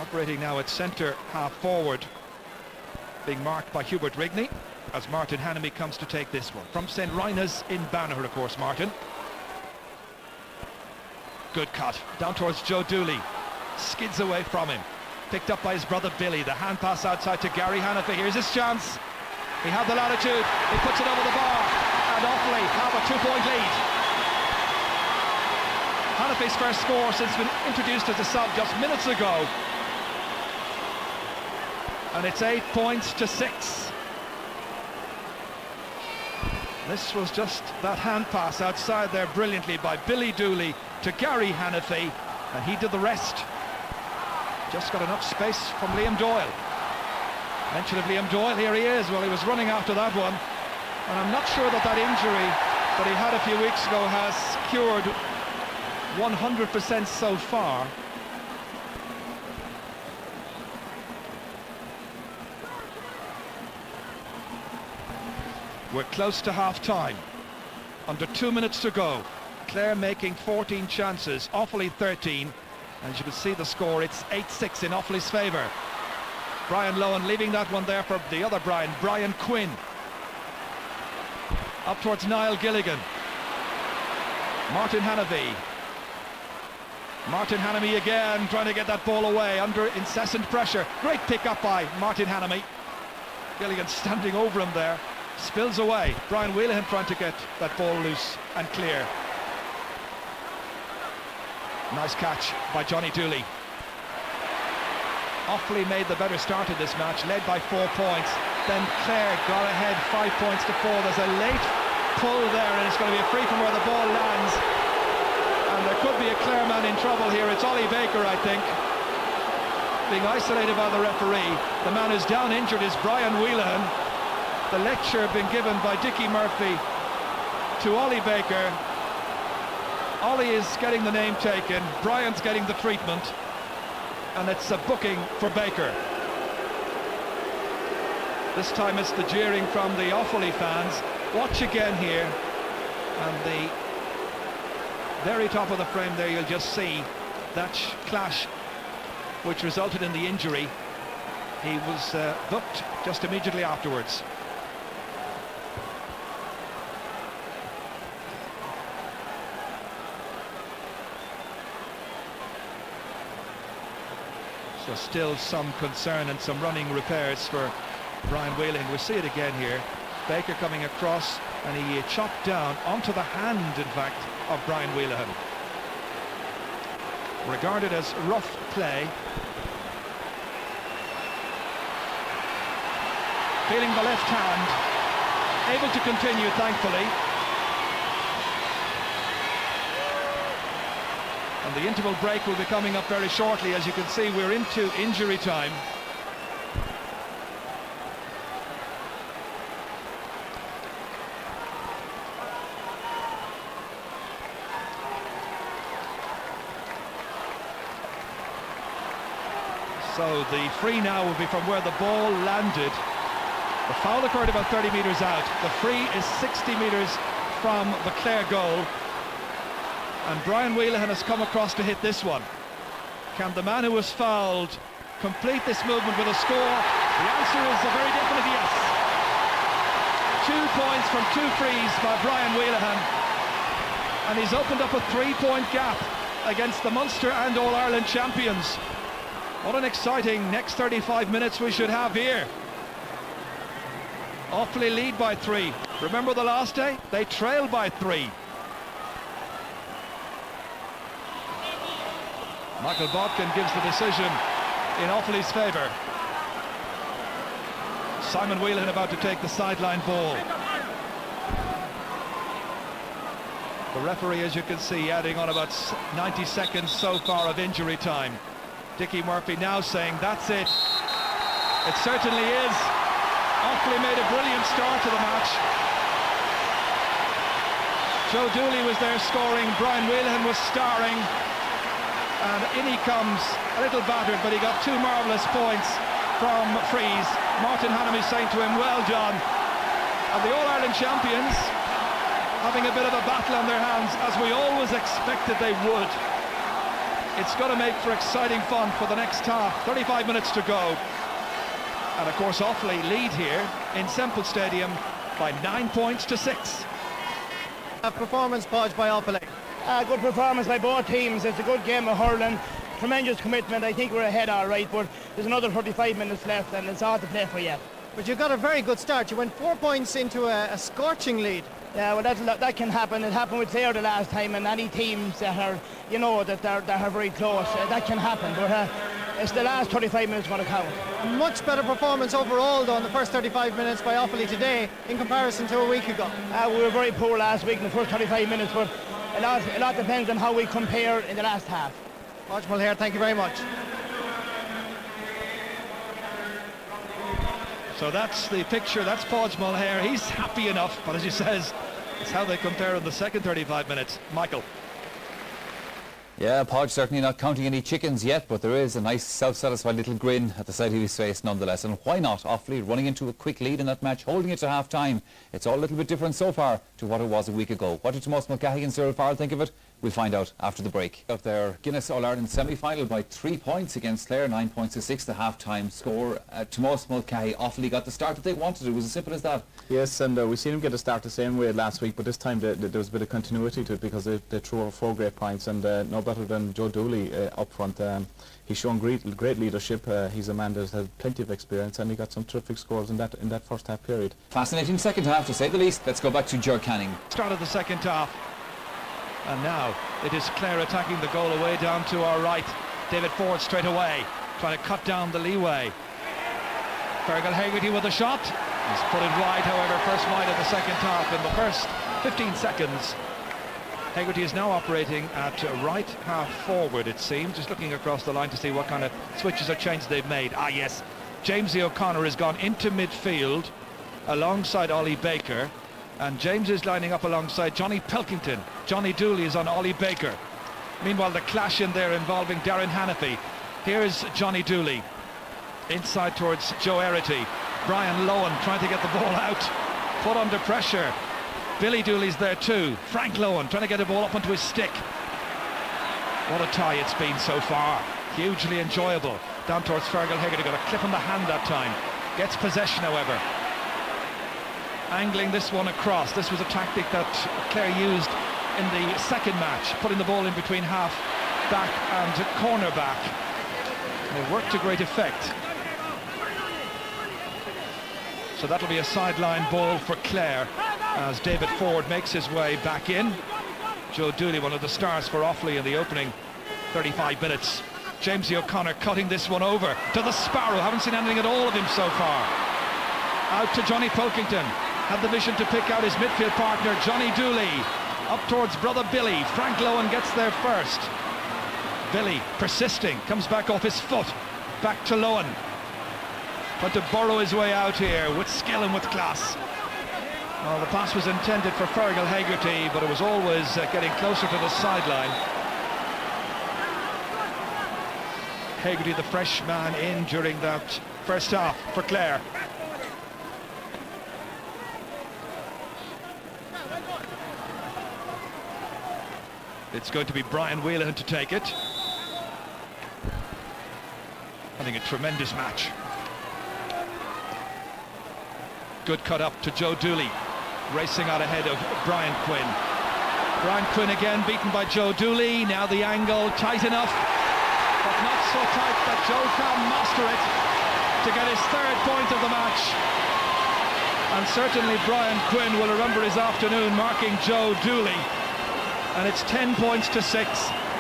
Operating now at centre half forward, being marked by Hubert Rigney as Martin Hannamy comes to take this one. From St. Rina's in Banagher, of course, Martin. Good cut, down towards Joe Dooley. Skids away from him. Picked up by his brother Billy. The hand pass outside to Gary Hannafy. Here's his chance. He had the latitude. He puts it over the bar. And Offaly have a 2-point lead. Hannafy's first score since been introduced as a sub just minutes ago. And it's 8 points to 6. This was just that hand pass outside there brilliantly by Billy Dooley to Gary Hannafy, and he did the rest. Just got enough space from Liam Doyle. Mention of Liam Doyle, here he is. Well, he was running after that one, and I'm not sure that that injury that he had a few weeks ago has cured 100% so far. We're close to half-time. Under 2 minutes to go. Clare making 14 chances, Offaly 13. And as you can see the score, it's 8-6 in Offaly's favour. Brian Lohan leaving that one there for the other Brian Quinn. Up towards Niall Gilligan. Martin Hannafy. Martin Hannamy again, trying to get that ball away under incessant pressure. Great pick up by Martin Hannamy. Gilligan standing over him there. Spills away. Brian Whelan trying to get that ball loose and clear. Nice catch by Johnny Dooley. Offaly made the better start in this match, led by 4 points. Then Clare got ahead 5 points to 4. There's a late pull there, and it's going to be a free from where the ball lands. And there could be a Clare man in trouble here. It's Ollie Baker, I think, being isolated by the referee. The man who's down injured is Brian Whelan. The lecture been given by Dickie Murphy to Ollie Baker. Ollie is getting the name taken, Brian's getting the treatment, and it's a booking for Baker. This time it's the jeering from the Offaly fans. Watch again here, and the very top of the frame there, you'll just see that clash which resulted in the injury. He was booked just immediately afterwards. So still some concern and some running repairs for Brian Whelan. We see it again here. Baker coming across, and he chopped down onto the hand, in fact, of Brian Whelan. Regarded as rough play. Feeling the left hand, able to continue, thankfully. And the interval break will be coming up very shortly. As you can see, we're into injury time. So the free now will be from where the ball landed. The foul occurred about 30 metres out. The free is 60 metres from the Clare goal. And Brian Whelan has come across to hit this one. Can the man who was fouled complete this movement with a score? The answer is a very definite yes. 2 points from 2 frees by Brian Whelan. And he's opened up a 3-point gap against the Munster and All-Ireland champions. What an exciting next 35 minutes we should have here. Offaly lead by 3. Remember the last day? They trailed by 3. Michael Bodkin gives the decision in Offaly's favour. Simon Whelan about to take the sideline ball. The referee, as you can see, adding on about 90 seconds so far of injury time. Dickie Murphy now saying that's it. It certainly is. Offaly made a brilliant start to the match. Joe Dooley was there scoring, Brian Whelan was starring, and in he comes, a little battered, but he got 2 marvellous points from frees. Martin Hannamy saying to him, well done. And the All-Ireland champions having a bit of a battle on their hands, as we always expected they would. It's going to make for exciting fun for the next half. 35 minutes to go. And of course Offaly lead here in Semple Stadium by 9 points to 6. A performance, Podge, by Offaly. Good performance by both teams. It's a good game of hurling. Tremendous commitment. I think we're ahead all right, but there's another 35 minutes left and it's all to play for yet. But you got a very good start. You went 4 points into a scorching lead. Yeah, well, that can happen. It happened with Clare the last time, and any teams that are, you know, that are very close, that can happen. But it's the last 35 minutes going to count. A much better performance overall, though, in the first 35 minutes by Offaly today in comparison to a week ago. We were very poor last week in the first 35 minutes, but a lot depends on how we compare in the last half. Podge Mulher, thank you very much. So that's the picture, that's Podge Mulher. He's happy enough, but as he says, it's how they compare in the second 35 minutes. Michael. Yeah, Podge certainly not counting any chickens yet, but there is a nice self-satisfied little grin at the side of his face nonetheless. And why not? Offaly running into a quick lead in that match, holding it to half-time. It's all a little bit different so far to what it was a week ago. What did Tomas Mulcahy and Cyril Farrell think of it? We'll find out after the break. Of their Guinness All-Ireland semi-final by 3 points against Clare, 9 points to 6, the half-time score. Tomas Mulcahy, Offaly got the start that they wanted. It was as simple as that. Yes, and we've seen him get a start the same way last week, but this time there was a bit of continuity to it because they threw over 4 great points, and no better than Joe Dooley up front. He's shown great leadership. He's a man that has plenty of experience, and he got some terrific scores in that first half period. Fascinating second half, to say the least. Let's go back to Ger Canning. Start of the second half. And now it is Clare attacking the goal away down to our right. David Ford straight away, trying to cut down the leeway. Fergal Hegarty with a shot. He's put it wide, however, first wide of the second half in the first 15 seconds. Hegarty is now operating at right half forward, it seems, just looking across the line to see what kind of switches or changes they've made. Ah, yes, Jamesy O'Connor has gone into midfield alongside Ollie Baker, and James is lining up alongside Johnny Pelkington. Johnny Dooley is on Ollie Baker. Meanwhile, the clash in there involving Darren Hannafy. Here's Johnny Dooley inside towards Joe Erity. Brian Lowen trying to get the ball out, put under pressure. Billy Dooley's there too. Frank Lowen trying to get the ball up onto his stick. What a tie it's been so far. Hugely enjoyable. Down towards Fergal Hegarty, got a clip on the hand that time. Gets possession, however. Angling this one across. This was a tactic that Clare used in the second match, putting the ball in between half back and corner back. It worked to great effect. So that'll be a sideline ball for Clare as David Ford makes his way back in. Joe Dooley, one of the stars for Offaly in the opening 35 minutes. Jamesy O'Connor cutting this one over to the Sparrow. Haven't seen anything at all of him so far. Out to Johnny Pilkington. Had the vision to pick out his midfield partner, Johnny Dooley. Up towards brother Billy. Frank Lowen gets there first. Billy persisting, comes back off his foot. Back to Lowen. But to burrow his way out here with skill and with class. Well, the pass was intended for Fergal Hegarty, but it was always getting closer to the sideline. Hegarty, the fresh man in during that first half for Clare. It's going to be Brian Whelan to take it. I think a tremendous match. Good cut up to Joe Dooley, racing out ahead of Brian Quinn. Brian Quinn again beaten by Joe Dooley. Now the angle tight enough, but not so tight that Joe can master it to get his third point of the match. And certainly Brian Quinn will remember his afternoon marking Joe Dooley. And it's 10 points to 6.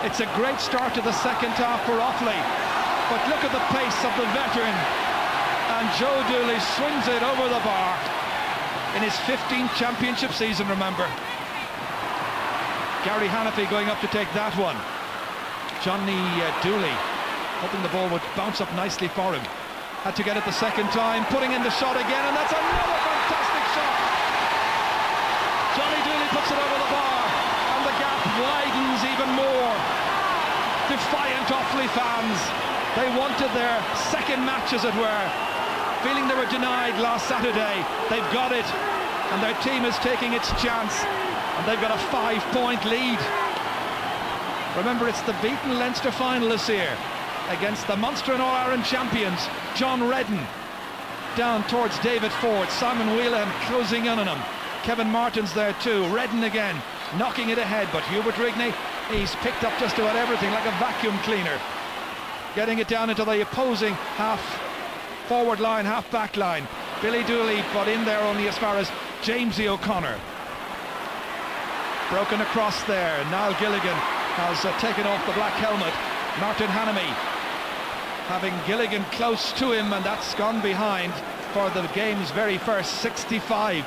It's a great start to the second half for Offaly. But look at the pace of the veteran. And Joe Dooley swings it over the bar in his 15th championship season, remember. Gary Hannafy going up to take that one. Johnny Dooley hoping the ball would bounce up nicely for him. Had to get it the second time, putting in the shot again, and that's another fantastic shot. Johnny Dooley puts it over the bar, and the gap widens even more. Defiant Offaly fans. They wanted their second match, as it were. Feeling they were denied last Saturday, they've got it, and their team is taking its chance, and they've got a 5-point lead. Remember, it's the beaten Leinster finalists here against the Munster and All-Ireland champions, John Redden. Down towards David Ford, Simon Whelan closing in on him. Kevin Martin's there too. Redden again, knocking it ahead, but Hubert Rigney, he's picked up just about everything like a vacuum cleaner. Getting it down into the opposing half forward line, half back line. Billy Dooley, but in there only as far as Jamesy O'Connor. Broken across there. Niall Gilligan has taken off the black helmet. Martin Hannamy having Gilligan close to him, and that's gone behind for the game's very first 65.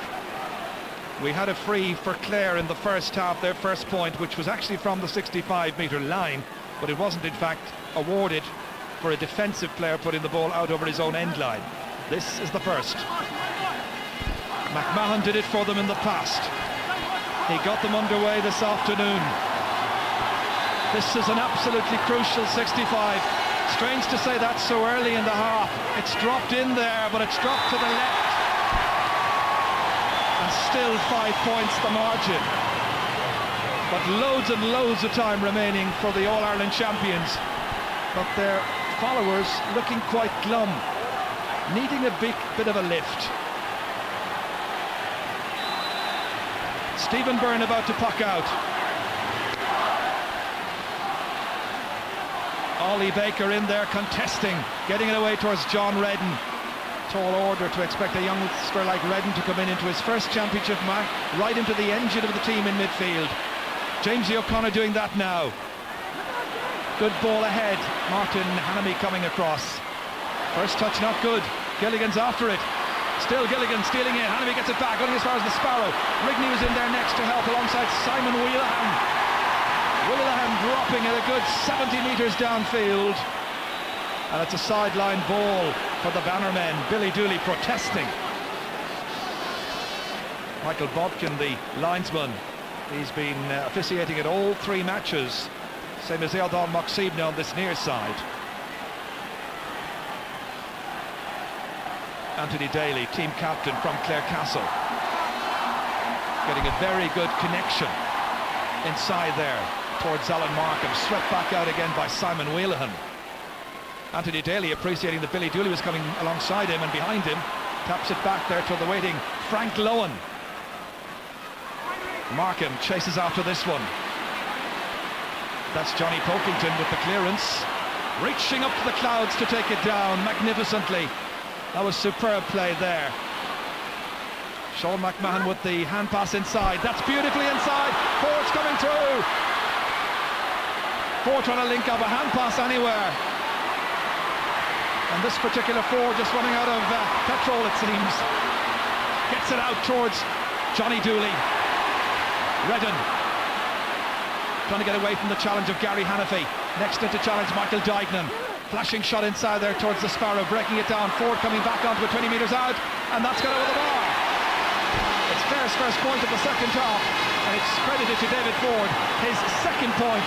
We had a free for Clare in the first half, their first point, which was actually from the 65-metre line, but it wasn't in fact awarded for a defensive player putting the ball out over his own end line. This is the first. McMahon did it for them in the past. He got them underway this afternoon. This is an absolutely crucial 65. Strange to say that so early in the half. It's dropped in there, but it's dropped to the left. And still 5 points the margin. But loads and loads of time remaining for the All-Ireland champions. But their followers looking quite glum, needing a bit of a lift. Stephen Byrne about to puck out. Ollie Baker in there contesting, getting it away towards John Redden. Tall order to expect a youngster like Redden to come into his first championship match, right into the engine of the team in midfield. Jamesy O'Connor doing that now. Good ball ahead. Martin Hannamy coming across. First touch not good. Gilligan's after it. Still Gilligan stealing in. Hannamy gets it back, only as far as the Sparrow. Rigney was in there next to help alongside Simon Whelan. Whelan dropping at a good 70 metres downfield. And it's a sideline ball for the Bannermen. Billy Dooley protesting. Michael Bodkin, the linesman, he's been officiating at all 3 matches. Same as Eldon Moxibna on this near side. Anthony Daly, team captain from Clare Castle. Getting a very good connection inside there towards Alan Markham. Swept back out again by Simon Wheelahan. Anthony Daly appreciating that Billy Dooley was coming alongside him and behind him. Taps it back there to the waiting Frank Lowen. Markham chases after this one. That's Johnny Pilkington with the clearance. Reaching up to the clouds to take it down magnificently. That was superb play there. Sean McMahon with the hand pass inside. That's beautifully inside. Ford's coming through. Ford trying to link up a hand pass anywhere. And this particular Ford just running out of petrol, it seems. Gets it out towards Johnny Dooley. Redden trying to get away from the challenge of Gary Hannafy. Next in to challenge Michael Dignan. Flashing shot inside there towards the Sparrow, breaking it down. Ford coming back onto it 20 metres out, and that's got over the bar. It's Clare's first point of the second half, and it's credited to David Ford, his second point.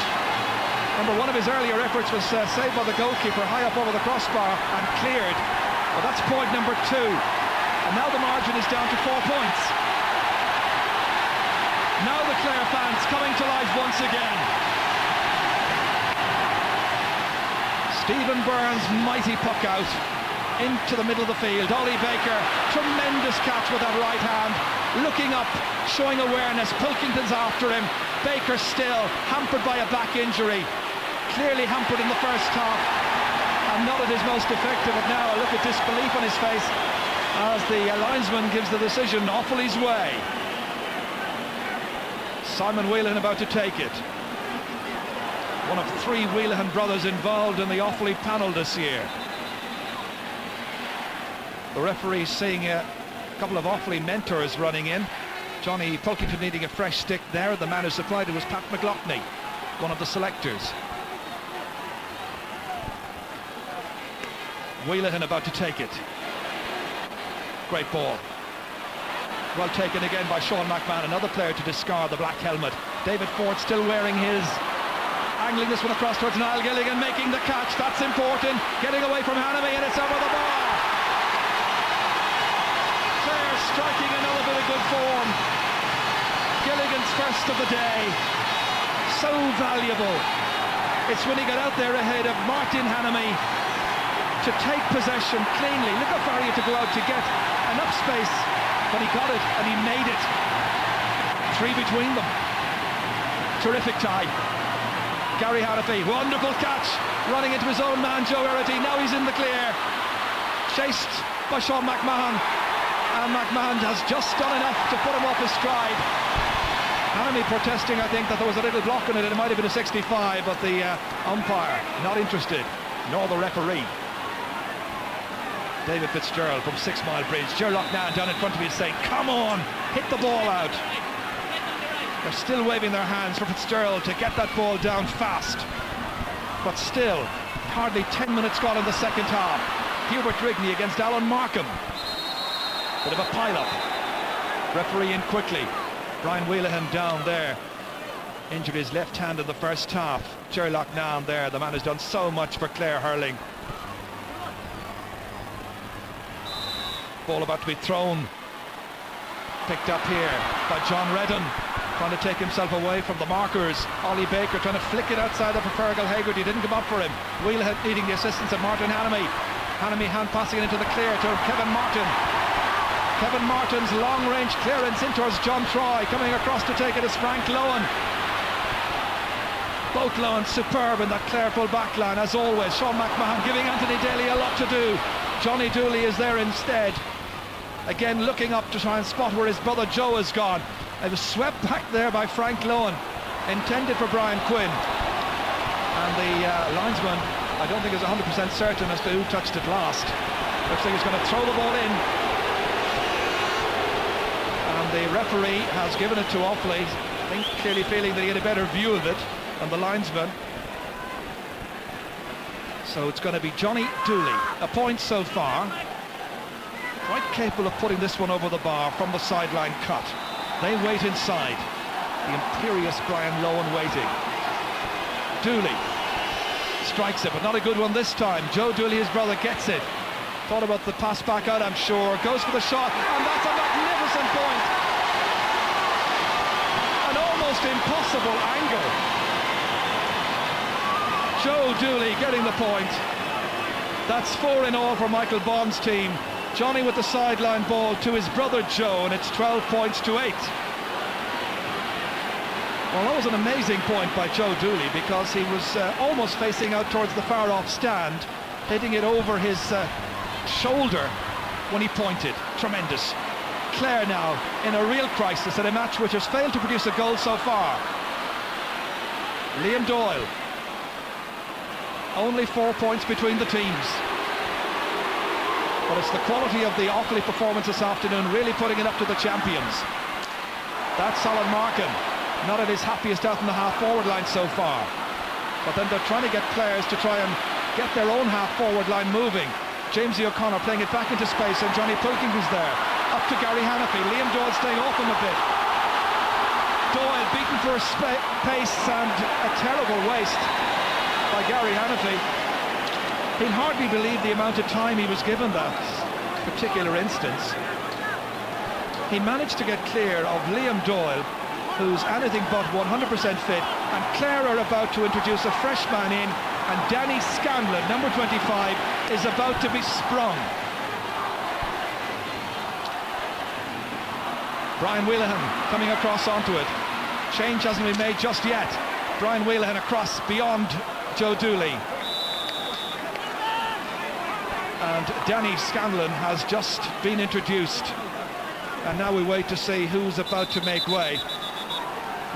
Remember, one of his earlier efforts was saved by the goalkeeper high up over the crossbar and cleared. Well, that's point number 2, and now the margin is down to 4 points. Now the Clare fans coming to life once again. Stephen Byrne's mighty puck out into the middle of the field. Ollie Baker, tremendous catch with that right hand. Looking up, showing awareness. Pilkington's after him. Baker still hampered by a back injury. Clearly hampered in the first half and not at his most effective. But now a look at disbelief on his face as the linesman gives the decision Offaly's way. Simon Wheelahan about to take it. One of 3 Wheelahan brothers involved in the Offaly panel this year. The referee seeing a couple of Offaly mentors running in. Johnny Pilkington needing a fresh stick there. The man who supplied it was Pat McLaughlin, one of the selectors. Wheelahan about to take it. Great ball. Well taken again by Sean McMahon, another player to discard the black helmet. David Ford still wearing his. Angling this one across towards Niall Gilligan, making the catch. That's important. Getting away from Hannamy, and it's over the bar. Clare striking another bit of good form. Gilligan's first of the day. So valuable. It's when he got out there ahead of Martin Hannamy to take possession cleanly. Look how far he had to go out to get enough space, but he got it and he made it. 3 between them. Terrific tie. Gary Hannafy, wonderful catch, running into his own man Joe Erity. Now he's in the clear, chased by Sean McMahon, and McMahon has just done enough to put him off his stride. Hannamy protesting, I think, that there was a little block on it, and it might have been a 65, but the umpire not interested, nor the referee. David Fitzgerald from 6 Mile Bridge. Ger Loughnane down in front of me saying, come on, hit the ball out. They're still waving their hands for Fitzgerald to get that ball down fast. But still, hardly 10 minutes gone in the second half. Hubert Rigney against Alan Markham. Bit of a pile-up. Referee in quickly. Brian Wheelahan down there. Injured his left hand in the first half. Ger Loughnane there, the man who's done so much for Clare hurling. Ball about to be thrown. Picked up here by John Redden, trying to take himself away from the markers. Ollie Baker trying to flick it outside of Fergal Haggerty, didn't come up for him. Wheelahan needing the assistance of Martin Hannamy. Hannamy hand passing it into the clear to Kevin Martin. Kevin Martin's long-range clearance in towards John Troy. Coming across to take it is Frank Lowen. Both Lowens superb in that Clare full back line as always. Sean McMahon giving Anthony Daly a lot to do. Johnny Dooley is there instead. Again looking up to try and spot where his brother Joe has gone. It was swept back there by Frank Lowen, intended for Brian Quinn. And the linesman, I don't think is 100% certain as to who touched it last. Looks like he's going to throw the ball in. And the referee has given it to Offaly, I think clearly feeling that he had a better view of it than the linesman. So it's going to be Johnny Dooley. A point so far. Quite capable of putting this one over the bar from the sideline cut. They wait inside. The imperious Brian Lowen waiting. Dooley strikes it, but not a good one this time. Joe Dooley, his brother, gets it. Thought about the pass back out, I'm sure. Goes for the shot, and that's a magnificent point. An almost impossible angle. Joe Dooley getting the point. That's 4 in all for Michael Bond's team. Johnny with the sideline ball to his brother Joe, and it's 12 points to 8. Well, that was an amazing point by Joe Dooley, because he was almost facing out towards the far off stand, hitting it over his shoulder when he pointed. Tremendous. Clare now in a real crisis at a match which has failed to produce a goal so far. Liam Doyle. Only 4 points between the teams. But it's the quality of the Offaly performance this afternoon really putting it up to the champions. That's Alan Markham, not at his happiest out in the half-forward line so far. But then they're trying to get players to try and get their own half-forward line moving. Jamesy O'Connor playing it back into space, and Johnny Pilkington's there. Up to Gary Hannafy. Liam Doyle staying off him a bit. Doyle beaten for pace, and a terrible waste by Gary Hannafy. He'd hardly believe the amount of time he was given that particular instance. He managed to get clear of Liam Doyle, who's anything but 100% fit, and Clare are about to introduce a fresh man in, and Danny Scanlon, number 25, is about to be sprung. Brian Wheelahan coming across onto it. Change hasn't been made just yet. Brian Wheelahan across beyond Joe Dooley. And Danny Scanlon has just been introduced. And now we wait to see who's about to make way.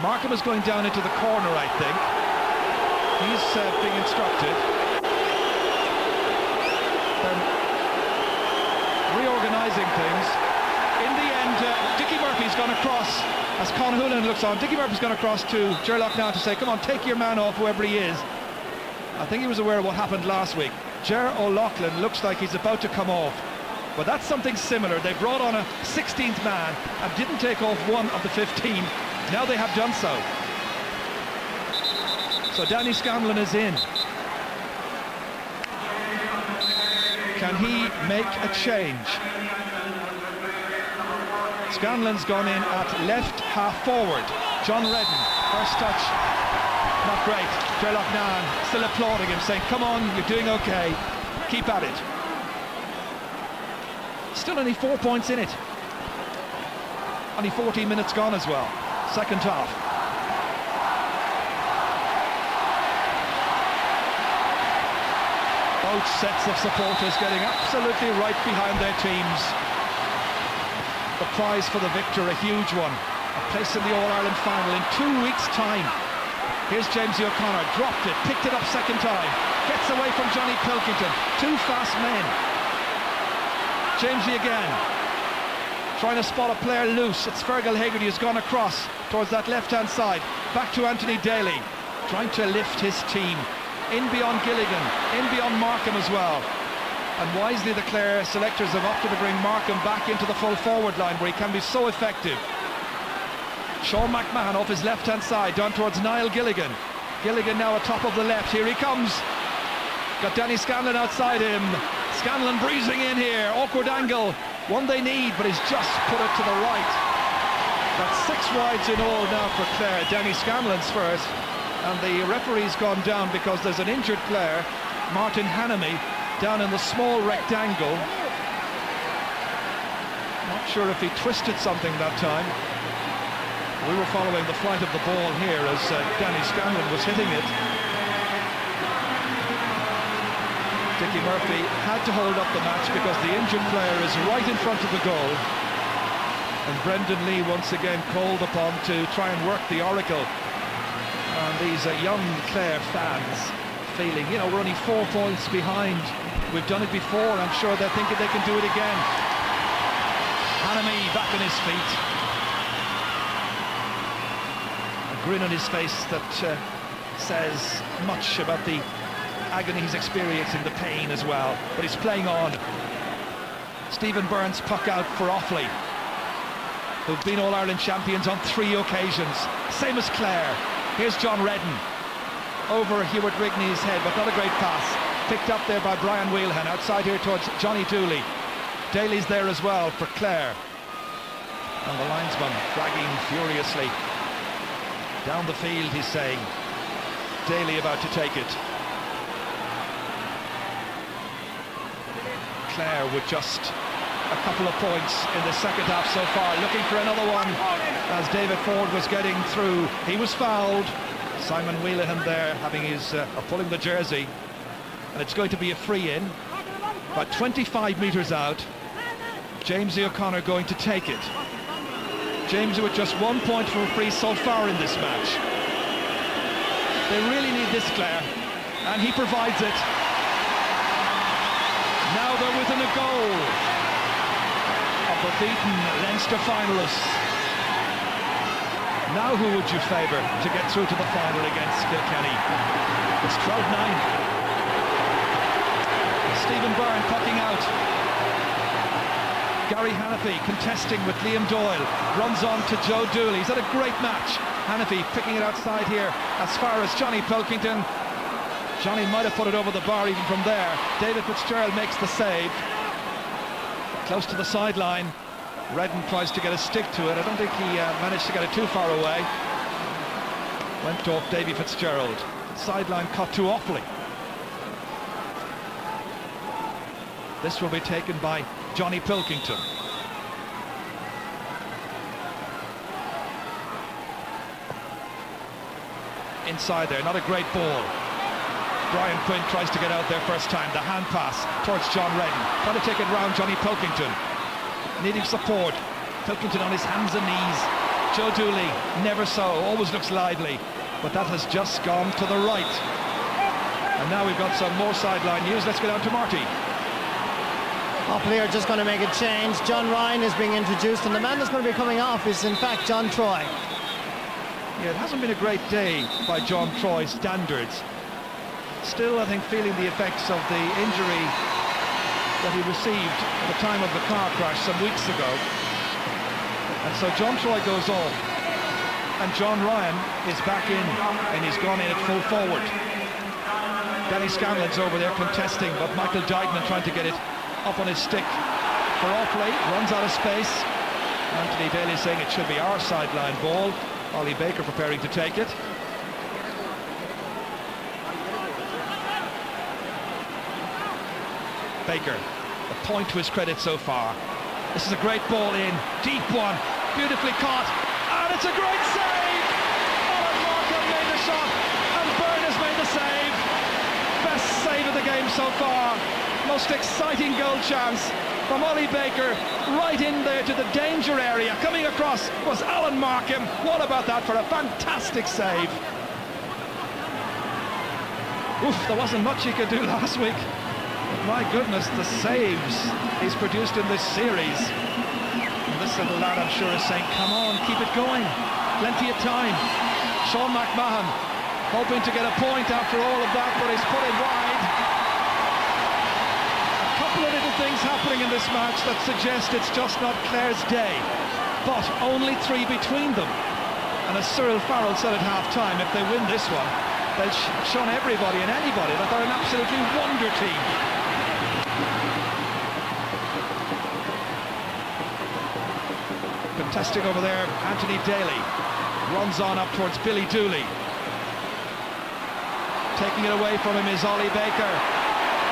Markham is going down into the corner, I think. He's being instructed. They're reorganising things. In the end, Dickie Murphy's gone across, as Con Hoolan looks on. Dickie Murphy's gone across to Gerlach now to say, come on, take your man off, whoever he is. I think he was aware of what happened last week. Ger O'Loughlin looks like he's about to come off. But that's something similar. They brought on a 16th man and didn't take off one of the 15. Now they have done so. So Danny Scanlon is in. Can he make a change? Scanlon's gone in at left half forward. John Redden, first touch, not great. Gerlach Nan still applauding him, saying, come on, you're doing okay, keep at it. Still only 4 points in it. Only 14 minutes gone as well, second half. Both sets of supporters getting absolutely right behind their teams. The prize for the victor, a huge one. A place in the All-Ireland final in 2 weeks' time. Here's Jamesy O'Connor, dropped it, picked it up second time. Gets away from Johnny Pilkington. 2 fast men. Jamesy again. Trying to spot a player loose. It's Fergal Hegarty who's gone across towards that left-hand side. Back to Anthony Daly. Trying to lift his team. In beyond Gilligan, in beyond Markham as well. And wisely the Clare selectors have opted to bring Markham back into the full forward line where he can be so effective. Sean McMahon off his left-hand side, down towards Niall Gilligan. Gilligan now atop of the left, here he comes. Got Danny Scanlon outside him. Scanlon breezing in here, awkward angle. One they need, but he's just put it to the right. That's 6 wides in all now for Clare. Danny Scanlon's first. And the referee's gone down because there's an injured player, Martin Hannamy, down in the small rectangle. Not sure if he twisted something that time. We were following the flight of the ball here as Danny Scanlon was hitting it. Dickie Murphy had to hold up the match because the injured player is right in front of the goal. And Brendan Lee once again called upon to try and work the oracle. And these young Clare fans feeling, you know, we're only 4 points behind. We've done it before. I'm sure they're thinking they can do it again. Hannamy back on his feet. A grin on his face that says much about the agony he's experiencing, the pain as well. But he's playing on. Stephen Byrne's puck out for Offaly, who've been All-Ireland champions on 3 occasions. Same as Clare. Here's John Redden over Hewitt Rigney's head, but not a great pass. Picked up there by Brian Wheelhan, outside here towards Johnny Dooley. Daly's there as well for Clare. And the linesman dragging furiously down the field, he's saying. Daly about to take it. Clare with just a couple of points in the second half so far, looking for another one as David Ford was getting through. He was fouled. Simon Wheelahan there having his pulling the jersey, and it's going to be a free in about 25 metres out. Jamesy O'Connor going to take it. Jamesy with just 1 point from a free so far in this match. They really need this, Clare, and he provides it. Now they're within a goal of the beaten Leinster finalists. Now who would you favour to get through to the final against Kilkenny? It's 12-9. Stephen Byrne pucking out. Gary Hannafy contesting with Liam Doyle. Runs on to Joe Dooley. He's had a great match. Hannafy picking it outside here as far as Johnny Pilkington. Johnny might have put it over the bar even from there. David Fitzgerald makes the save. Close to the sideline. Redden tries to get a stick to it. I don't think he managed to get it too far away. Went off Davy Fitzgerald. Sideline cut to Offaly. This will be taken by Johnny Pilkington. Inside there, not a great ball. Brian Quinn tries to get out there first time. The hand pass towards John Redden. Trying to take it round Johnny Pilkington. Needing support. Pilkington on his hands and knees. Joe Dooley, never so, always looks lively. But that has just gone to the right. And now we've got some more sideline news. Let's go down to Marty. Offaly are just going to make a change. John Ryan is being introduced, and the man that's going to be coming off is in fact John Troy. Yeah, it hasn't been a great day by John Troy's standards. Still, I think, feeling the effects of the injury that he received at the time of the car crash some weeks ago. And so John Troy goes off, and John Ryan is back in, and he's gone in at full forward. Danny Scanlon's over there contesting, but Michael Dykeman trying to get it up on his stick for Offaly. Runs out of space. Anthony Daly saying it should be our sideline ball. Ollie Baker preparing to take it. Baker, a point to his credit so far. This is a great ball in, deep one, beautifully caught, and it's a great save! Alan Markham made the shot, and Byrne has made the save. Best save of the game so far. Most exciting goal chance from Ollie Baker, right in there to the danger area. Coming across was Alan Markham. What about that for a fantastic save? Oof, there wasn't much he could do last week. My goodness, the saves he's produced in this series. And this little lad, I'm sure, is saying, come on, keep it going. Plenty of time. Sean McMahon hoping to get a point after all of that, but he's put it wide. A couple of little things happening in this match that suggest it's just not Clare's day. But only 3 between them. And as Cyril Farrell said at half-time, if they win this one, they've shown everybody and anybody that they're an absolutely wonder team. Contesting over there, Anthony Daly runs on up towards Billy Dooley. Taking it away from him is Ollie Baker.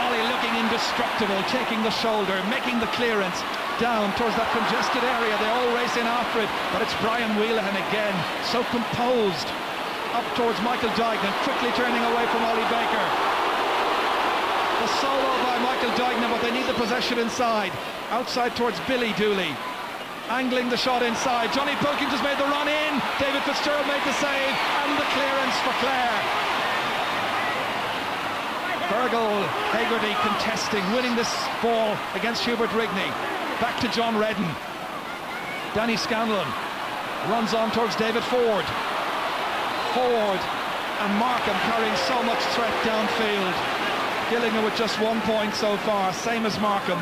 Ollie looking indestructible, taking the shoulder, making the clearance down towards that congested area. They're all racing after it, but it's Brian Wheelahan again, so composed. Up towards Michael Dignan, quickly turning away from Ollie Baker. The solo by Michael Dignan, but they need the possession inside. Outside towards Billy Dooley. Angling the shot inside. Johnny Pilkington's made the run in. David Fitzgerald made the save, and the clearance for Clare. Fergal Haggerty contesting, winning this ball against Hubert Rigney. Back to John Redden. Danny Scanlon runs on towards David Ford. Ford and Markham carrying so much threat downfield. Gillingham with just 1 point so far, same as Markham.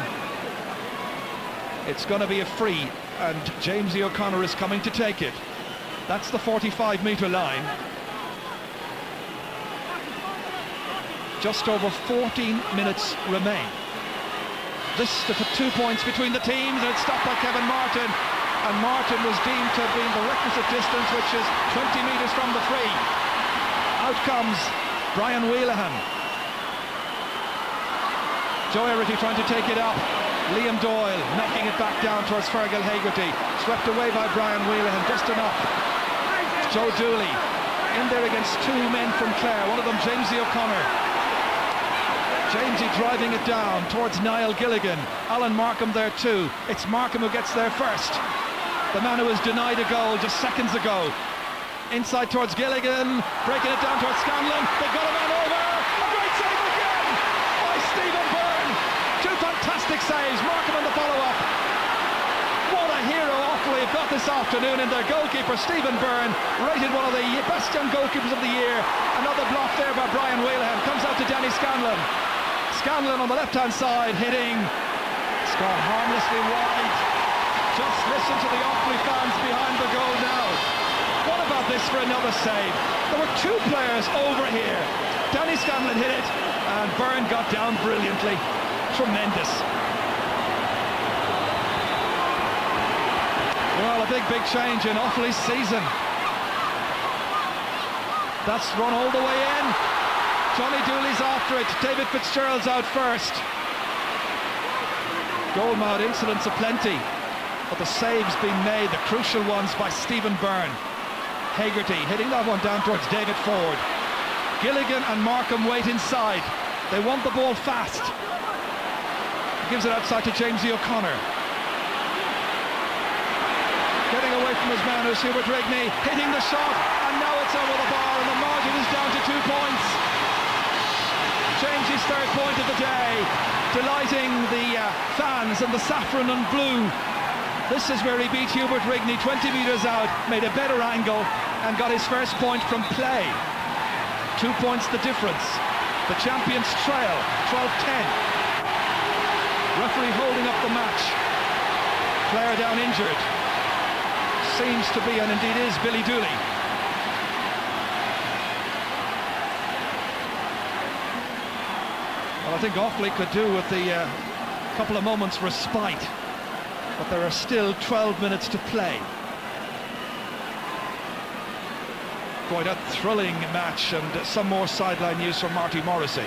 It's going to be a free, and Jamesy O'Connor is coming to take it. That's the 45-metre line. Just over 14 minutes remain. This to put 2 points between the teams, and it's stopped by Kevin Martin. And Martin was deemed to have been the requisite distance, which is 20 metres from the free. Out comes Brian Wheelahan. Joe Erity trying to take it up. Liam Doyle knocking it back down towards Fergal Hegarty. Swept away by Brian Wheelahan, just enough. Joe Dooley in there against two men from Clare, one of them Jamesy O'Connor. Jamesy driving it down towards Niall Gilligan. Alan Markham there too. It's Markham who gets there first. The man who was denied a goal just seconds ago. Inside towards Gilligan, breaking it down towards Scanlon. They've got a man over. A great save again by Stephen Byrne. Two fantastic saves. Markham on the follow-up. What a hero Offaly have got this afternoon in their goalkeeper, Stephen Byrne, rated one of the best young goalkeepers of the year. Another block there by Brian Wheelahan. Comes out to Danny Scanlon. Scanlon on the left-hand side, hitting. It's gone harmlessly wide. Just listen to the Offaly fans behind the goal now. What about this for another save? There were two players over here. Danny Scanlon hit it, and Byrne got down brilliantly. Tremendous. Well, a big change in Offaly's season. That's run all the way in. Johnny Dooley's after it. David Fitzgerald's out first. Goal mouth incidents aplenty, but the saves being made, the crucial ones by Stephen Byrne. Hegarty hitting that one down towards David Ford. Gilligan and Markham wait inside. They want the ball fast. He gives it outside to Jamesy O'Connor. Getting away from his man, who's Hubert Rigney, hitting the shot, and now it's over the bar, and the margin is down to 2 points. James's third point of the day, delighting the fans and the saffron and blue. This is where he beat Hubert Rigney 20 metres out, made a better angle, and got his first point from play. 2 points the difference. The champions trail 12-10. Referee holding up the match. Clare down injured. Seems to be, and indeed is, Billy Dooley. Well, I think Offaly could do with the couple of moments respite, but there are still 12 minutes to play. Quite a thrilling match, and some more sideline news from Marty Morrissey.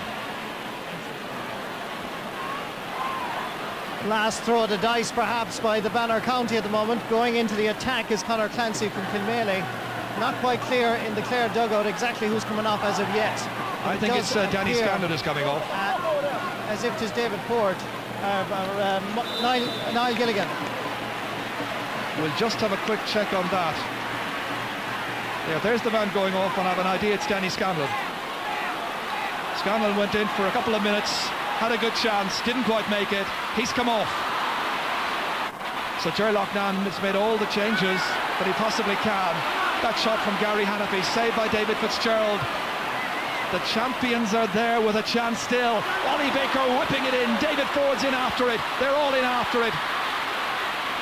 Last throw of the dice perhaps by the Banner County at the moment. Going into the attack is Conor Clancy from Kilmaley. Not quite clear in the Clare dugout exactly who's coming off as of yet. I think it's Danny Scanlon is coming off. As if it is David Ford, Niall Gilligan. We'll just have a quick check on that. Yeah, there's the man going off, and I have an idea it's Danny Scanlon. Scanlon went in for a couple of minutes, had a good chance, didn't quite make it. He's come off. So Ger Loughnane has made all the changes that he possibly can. That shot from Gary Hannafy, saved by David Fitzgerald. The champions are there with a chance still. Ollie Baker whipping it in. David Ford's in after it. They're all in after it.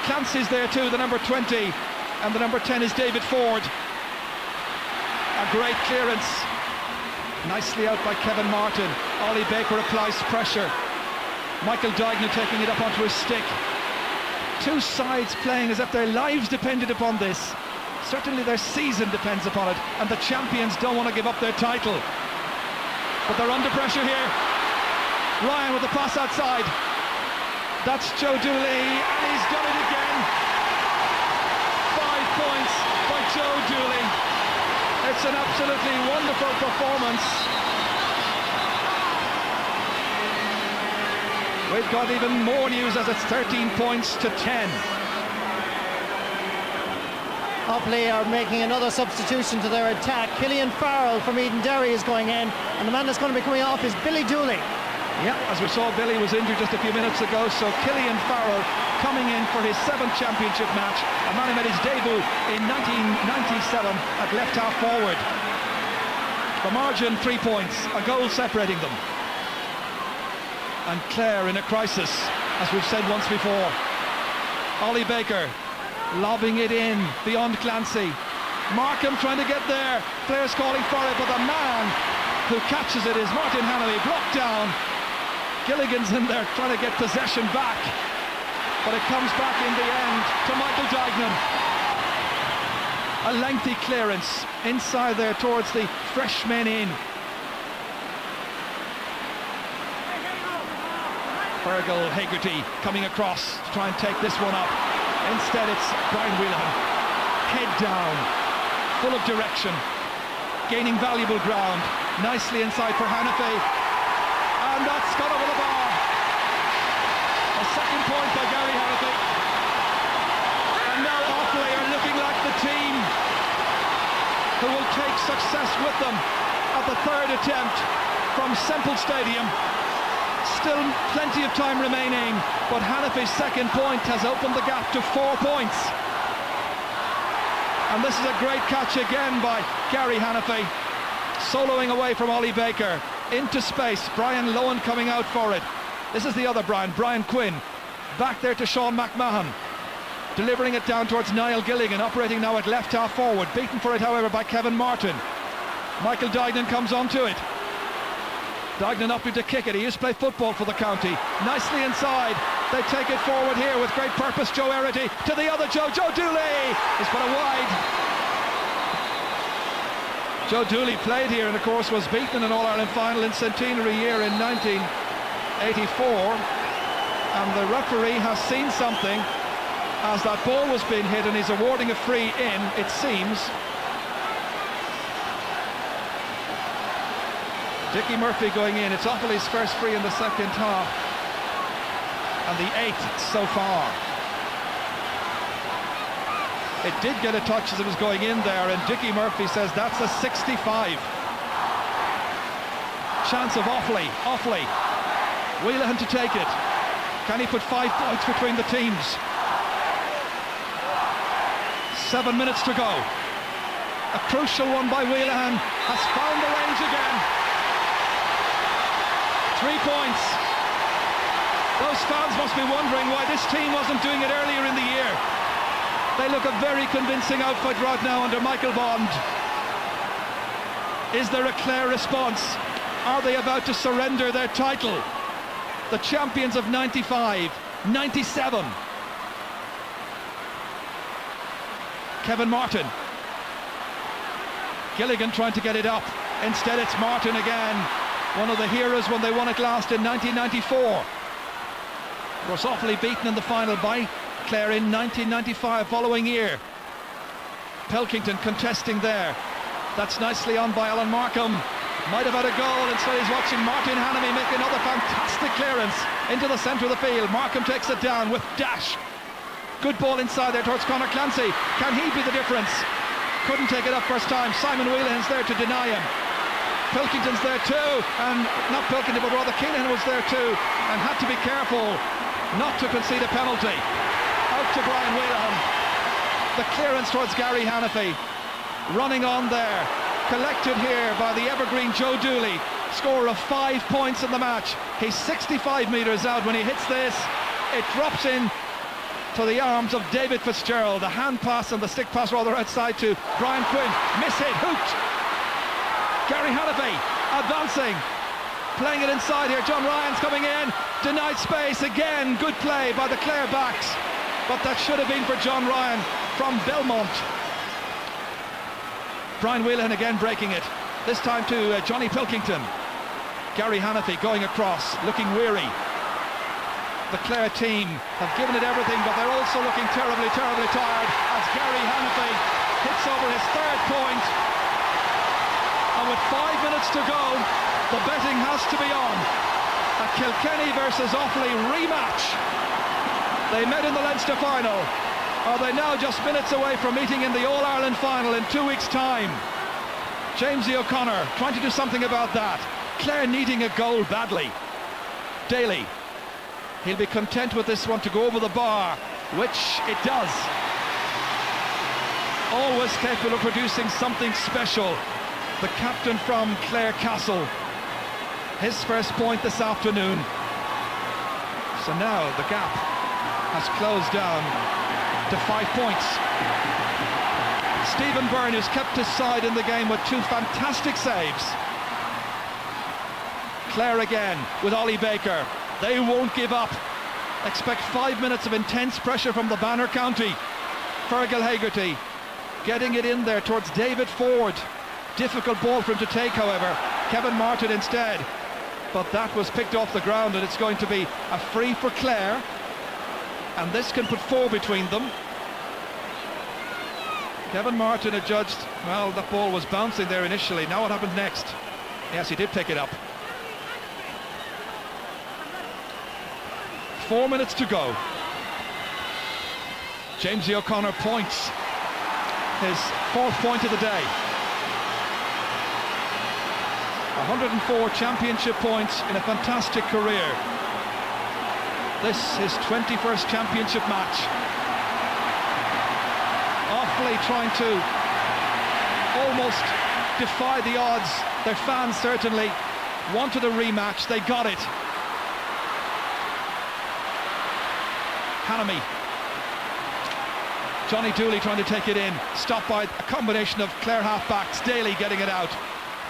Clancy's there too, the number 20. And the number 10 is David Ford. A great clearance. Nicely out by Kevin Martin. Ollie Baker applies pressure. Michael Dignan taking it up onto his stick. Two sides playing as if their lives depended upon this. Certainly their season depends upon it, and the champions don't want to give up their title. But they're under pressure here. Ryan with the pass outside. That's Joe Dooley, and he's done it again. 5 points by Joe Dooley. It's an absolutely wonderful performance. We've got even more news as it's 13 points to 10. Offaly are making another substitution to their attack. Killian Farrell from Eden Derry is going in, and the man that's going to be coming off is Billy Dooley. Yeah, as we saw, Billy was injured just a few minutes ago, so Killian Farrell coming in for his 7th championship match. A man who made his debut in 1997 at left half forward. The margin 3 points, a goal separating them. And Clare in a crisis, as we've said once before. Ollie Baker lobbing it in beyond Clancy. Markham trying to get there. Clare's calling for it, but the man who catches it is Martin Hannamy, blocked down. Gilligan's in there trying to get possession back, but it comes back in the end to Michael Dignan. A lengthy clearance inside there towards the fresh men in. Fergal Hegarty coming across to try and take this one up. Instead it's Brian Whelan, head down, full of direction, gaining valuable ground, nicely inside for Hannafy, and that's gone over the bar. A second point by Gary Hannafy, and now Offaly are looking like the team who will take success with them at the third attempt from Semple Stadium. Still plenty of time remaining, but Hannafy's second point has opened the gap to 4 points. And this is a great catch again by Gary Hannafy, soloing away from Ollie Baker into space. Brian Lohan coming out for it. This is the other Brian Quinn, back there to Sean McMahon, delivering it down towards Niall Gilligan, operating now at left half forward, beaten for it however by Kevin Martin. Michael Dignan comes onto it. Dignan up to kick it. He used to play football for the county. Nicely inside. They take it forward here with great purpose. Joe Erity to the other Joe Dooley. He's put it wide. Joe Dooley played here and of course was beaten in an All-Ireland final in centenary year in 1984. And the referee has seen something as that ball was being hit and he's awarding a free in, it seems. Dickie Murphy going in. It's Offaly's first free in the second half and the 8th so far. It did get a touch as it was going in there, and Dickie Murphy says that's a 65. Chance of Offaly. Whelan to take it. Can he put 5 points between the teams? 7 minutes to go. A crucial one by Whelan, has found the range again. 3 points. Those fans must be wondering why this team wasn't doing it earlier in the year. They look a very convincing outfit right now under Michael Bond. Is there a Clare response? Are they about to surrender their title? The champions of 95, 97. Kevin Martin. Gilligan trying to get it up. Instead it's Martin again. One of the heroes when they won it last in 1994. Of course, Offaly beaten in the final by Clare in 1995, following year. Pelkington contesting there. That's nicely on by Alan Markham. Might have had a goal, instead he's watching Martin Hannamy make another fantastic clearance into the centre of the field. Markham takes it down with dash. Good ball inside there towards Conor Clancy. Can he be the difference? Couldn't take it up first time. Simon Whelan's there to deny him. Pilkington's there too, and not Pilkington but rather Keenan was there too, and had to be careful not to concede a penalty. Out to Brian Whelan. The clearance towards Gary Hannafy. Running on there. Collected here by the evergreen Joe Dooley. Scorer of 5 points in the match. He's 65 metres out when he hits this. It drops in to the arms of David Fitzgerald. The hand pass and the stick pass rather outside to Brian Quinn. Miss hit, hooked. Gary Hannafy advancing, playing it inside here. John Ryan's coming in, denied space again. Good play by the Clare backs, but that should have been for John Ryan from Belmont. Brian Whelan again breaking it, this time to Johnny Pilkington. Gary Hannafy going across, looking weary. The Clare team have given it everything, but they're also looking terribly tired as Gary Hannafy hits over his third point. And with 5 minutes to go, the betting has to be on. A Kilkenny versus Offaly rematch. They met in the Leinster final. Are they now just minutes away from meeting in the All-Ireland final in 2 weeks' time? Jamesy O'Connor trying to do something about that. Clare needing a goal badly. Daly. He'll be content with this one to go over the bar, which it does. Always capable of producing something special. The captain from Clare Castle, his first point this afternoon. So now the gap has closed down to 5 points. Stephen Byrne, who's kept his side in the game with 2 fantastic saves. Clare again with Ollie Baker. They won't give up. Expect 5 minutes of intense pressure from the Banner County. Fergal Hegarty getting it in there towards David Ford. Difficult ball for him to take, however. Kevin Martin instead. But that was picked off the ground, and it's going to be a free for Clare. And this can put 4 between them. Kevin Martin adjudged, well, that ball was bouncing there initially. Now what happens next? Yes, he did pick it up. 4 minutes to go. Jamesy O'Connor points his 4th point of the day. 104 championship points in a fantastic career. This is his 21st championship match. Offaly trying to almost defy the odds. Their fans certainly wanted a rematch. They got it. Hanami. Johnny Dooley trying to take it in. Stopped by a combination of Clare half-backs. Daly getting it out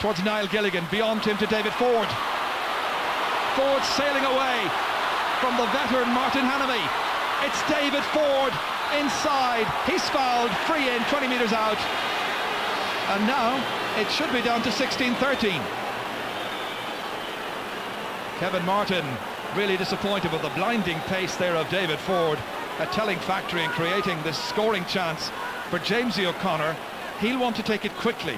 towards Niall Gilligan. Beyond him to David Ford. Ford sailing away from the veteran Martin Hanami. It's David Ford inside. He's fouled. Free in, 20 metres out. And now it should be down to 16-13. Kevin Martin really disappointed with the blinding pace there of David Ford. A telling factor in creating this scoring chance for Jamesy O'Connor. He'll want to take it quickly.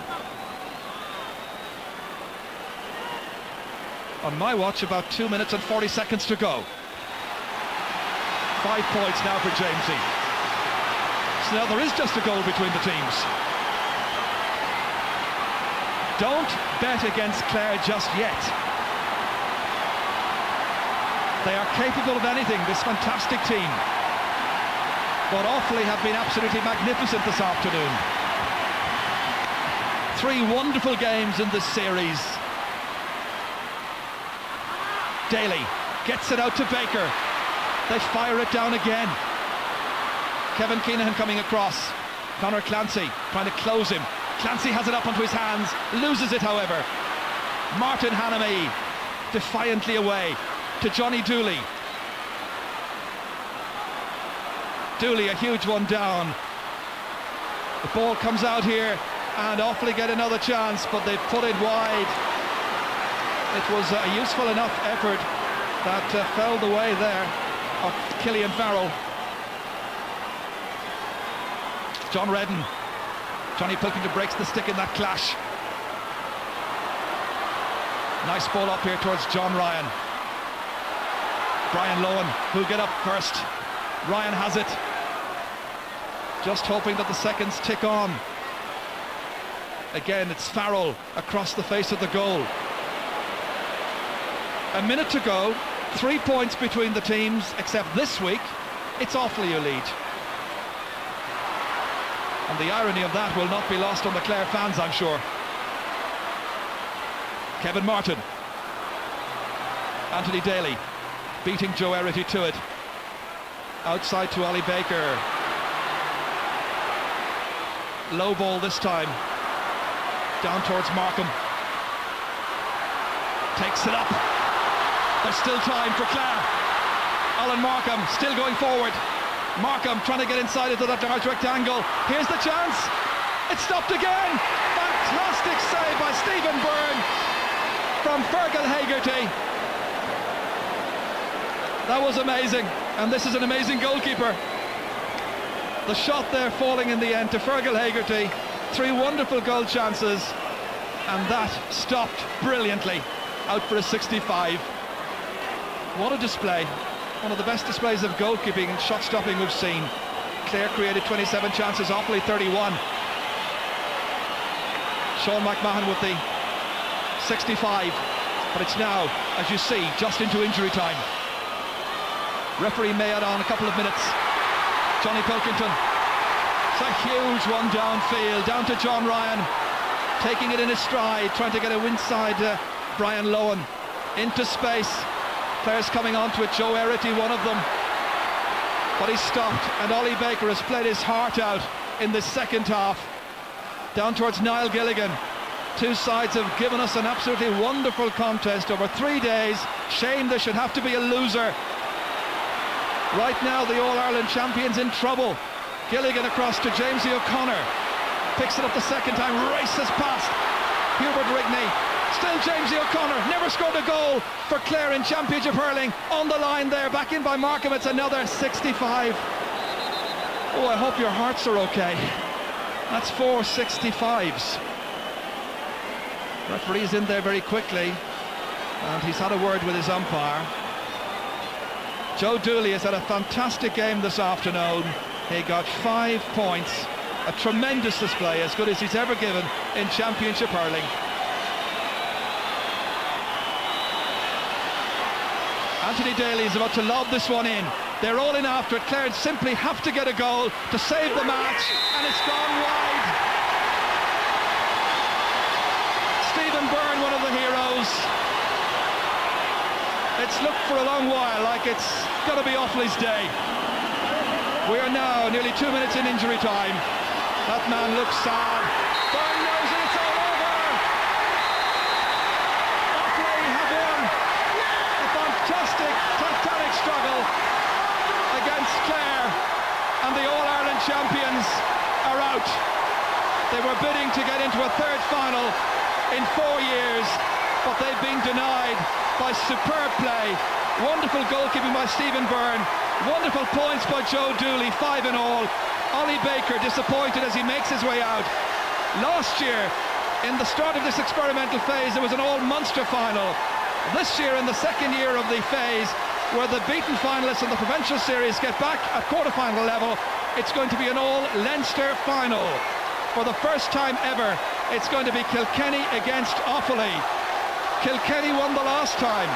On my watch, about 2 minutes and 40 seconds to go. 5 points now for Jamesy. So now there is just a goal between the teams. Don't bet against Clare just yet. They are capable of anything, this fantastic team. But Offaly have been absolutely magnificent this afternoon. 3 wonderful games in this series. Daly gets it out to Baker. They fire it down again. Kevin Keenahan coming across. Conor Clancy trying to close him. Clancy has it up onto his hands, loses it however. Martin Hanami defiantly away to Johnny Dooley. Dooley, a huge one down. The ball comes out here and Offaly get another chance, but they put it wide. It was a useful enough effort that fell the way there of Killian Farrell. John Redden. Johnny Pilkington breaks the stick in that clash. Nice ball up here towards John Ryan. Brian Lowen, who'll get up first. Ryan has it. Just hoping that the seconds tick on. Again, it's Farrell across the face of the goal. A minute to go. 3 points between the teams, except this week, it's Offaly who lead. And the irony of that will not be lost on the Clare fans, I'm sure. Kevin Martin. Anthony Daly beating Joe Erity to it. Outside to Ollie Baker. Low ball this time. Down towards Markham. Takes it up. There's still time for Clare. Alan Markham still going forward. Markham trying to get inside into that large rectangle. Here's the chance. It's stopped again. Fantastic save by Stephen Byrne from Fergal Hegarty. That was amazing, and this is an amazing goalkeeper. The shot there falling in the end to Fergal Hegarty. 3 wonderful goal chances, and that stopped brilliantly. Out for a 65. What a display. One of the best displays of goalkeeping and shot stopping we've seen. Clare created 27 chances, Offaly 31. Sean McMahon with the 65, but it's now, as you see, just into injury time. Referee may add on a couple of minutes. Johnny Pilkington. It's a huge one downfield, down to John Ryan, taking it in his stride, trying to get a inside Brian Lowen into space. Players coming onto it, Joe Erity, one of them, but he's stopped, and Ollie Baker has played his heart out in the second half. Down towards Niall Gilligan. Two sides have given us an absolutely wonderful contest over 3 days. Shame there should have to be a loser. Right now the All-Ireland champions in trouble. Gilligan across to Jamesy O'Connor. Picks it up the second time, races past Hubert Rigney. Still Jamesy O'Connor, never scored a goal for Clare in Championship hurling. On the line there, back in by Markham, it's another 65. Oh, I hope your hearts are okay. That's 4 65s. Referee's in there very quickly, and he's had a word with his umpire. Joe Dooley has had a fantastic game this afternoon. He got 5 points, a tremendous display, as good as he's ever given in Championship hurling. Anthony Daly is about to lob this one in. They're all in after it. Clare simply have to get a goal to save the match, and it's gone wide. Stephen Byrne, one of the heroes. It's looked for a long while like it's got to be Offaly's day. We are now nearly 2 minutes in injury time. That man looks sad. Byrne knows it, it's all over. Offaly have won a fantastic, titanic struggle against Clare, and the All-Ireland champions are out. They were bidding to get into a third final in 4 years, but they've been denied by superb play. Wonderful goalkeeping by Stephen Byrne. Wonderful points by Joe Dooley, 5 in all. Ollie Baker disappointed as he makes his way out. Last year, in the start of this experimental phase, it was an all-Munster final. This year, in the second year of the phase, where the beaten finalists in the provincial series get back at quarter-final level, it's going to be an all-Leinster final. For the first time ever, it's going to be Kilkenny against Offaly. Kilkenny won the last time.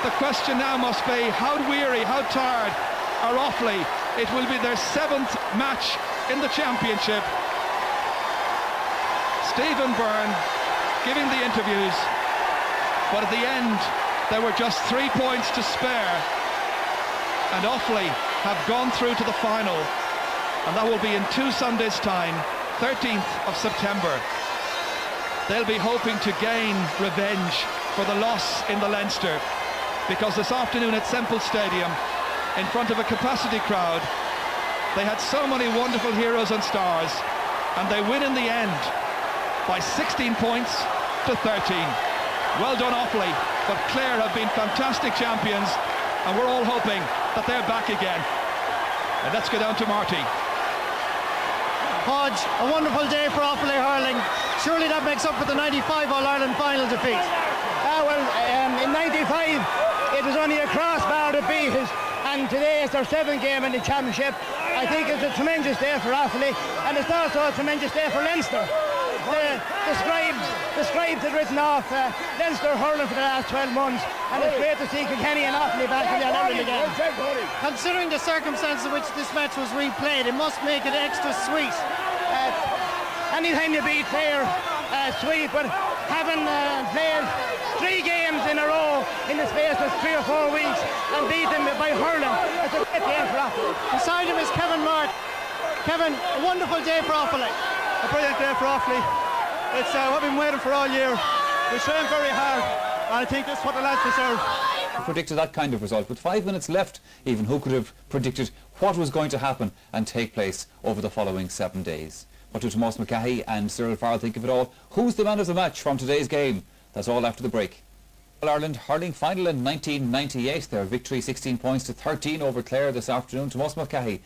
The question now must be, how weary, how tired are Offaly? It will be their 7th match in the championship. Stephen Byrne giving the interviews, but at the end there were just 3 points to spare, and Offaly have gone through to the final, and that will be in 2 Sundays' time, 13th of September. They'll be hoping to gain revenge for the loss in the Leinster, because this afternoon at Semple Stadium, in front of a capacity crowd, they had so many wonderful heroes and stars, and they win in the end by 16 points to 13. Well done, Offaly, but Clare have been fantastic champions, and we're all hoping that they're back again. And let's go down to Marty. Hodge, a wonderful day for Offaly hurling. Surely that makes up for the 95 All-Ireland final defeat. In 95 it was only a crossbar that beat us, and today it's their 7th game in the championship. I think it's a tremendous day for Offaly, and it's also a tremendous day for Leinster. The scribes had written off Leinster hurling for the last 12 months, and it's great to see Kilkenny and Offaly back in their level again. Considering the circumstances in which this match was replayed, it must make it extra sweet. Anytime you beat Clare, sweet, but having played 3 games in a row in the space of 3 or 4 weeks and beat them by hurling, it's a great game for Offaly. Beside him is Kevin Mark. Kevin, a wonderful day for Offaly. A brilliant day for Offaly. It's what we've been waiting for all year. We trained very hard, and I think that's what the lads deserve. Predicted that kind of result. With 5 minutes left, even, who could have predicted what was going to happen and take place over the following 7 days? What do Tomás McCahey and Cyril Farrell think of it all? Who's the man of the match from today's game? That's all after the break. All-Ireland hurling final in 1998. Their victory 16 points to 13 over Clare this afternoon. Tomás McCahey,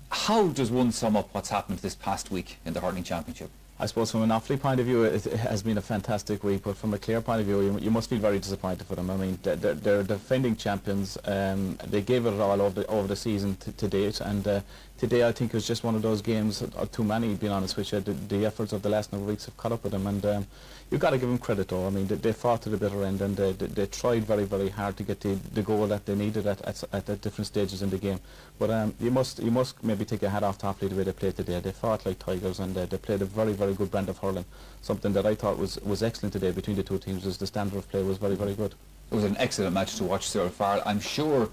how does one sum up what's happened this past week in the hurling championship? I suppose from an Offaly point of view, it has been a fantastic week, but from a Clare point of view, you must feel very disappointed for them. I mean, they're defending champions. They gave it all over the season to date, and today I think it was just one of those games, too many, being honest with you. The efforts of the last number of weeks have caught up with them, and you've got to give them credit though. I mean, they fought to the bitter end, and they tried very, very hard to get the goal that they needed at different stages in the game. But you must maybe take your hat off to Offaly the way they played today. They fought like tigers, and they played a very, very good brand of hurling. Something that I thought was excellent today between the two teams. The standard of play was very, very good. It was an excellent match to watch, Cyril Farrell. I'm sure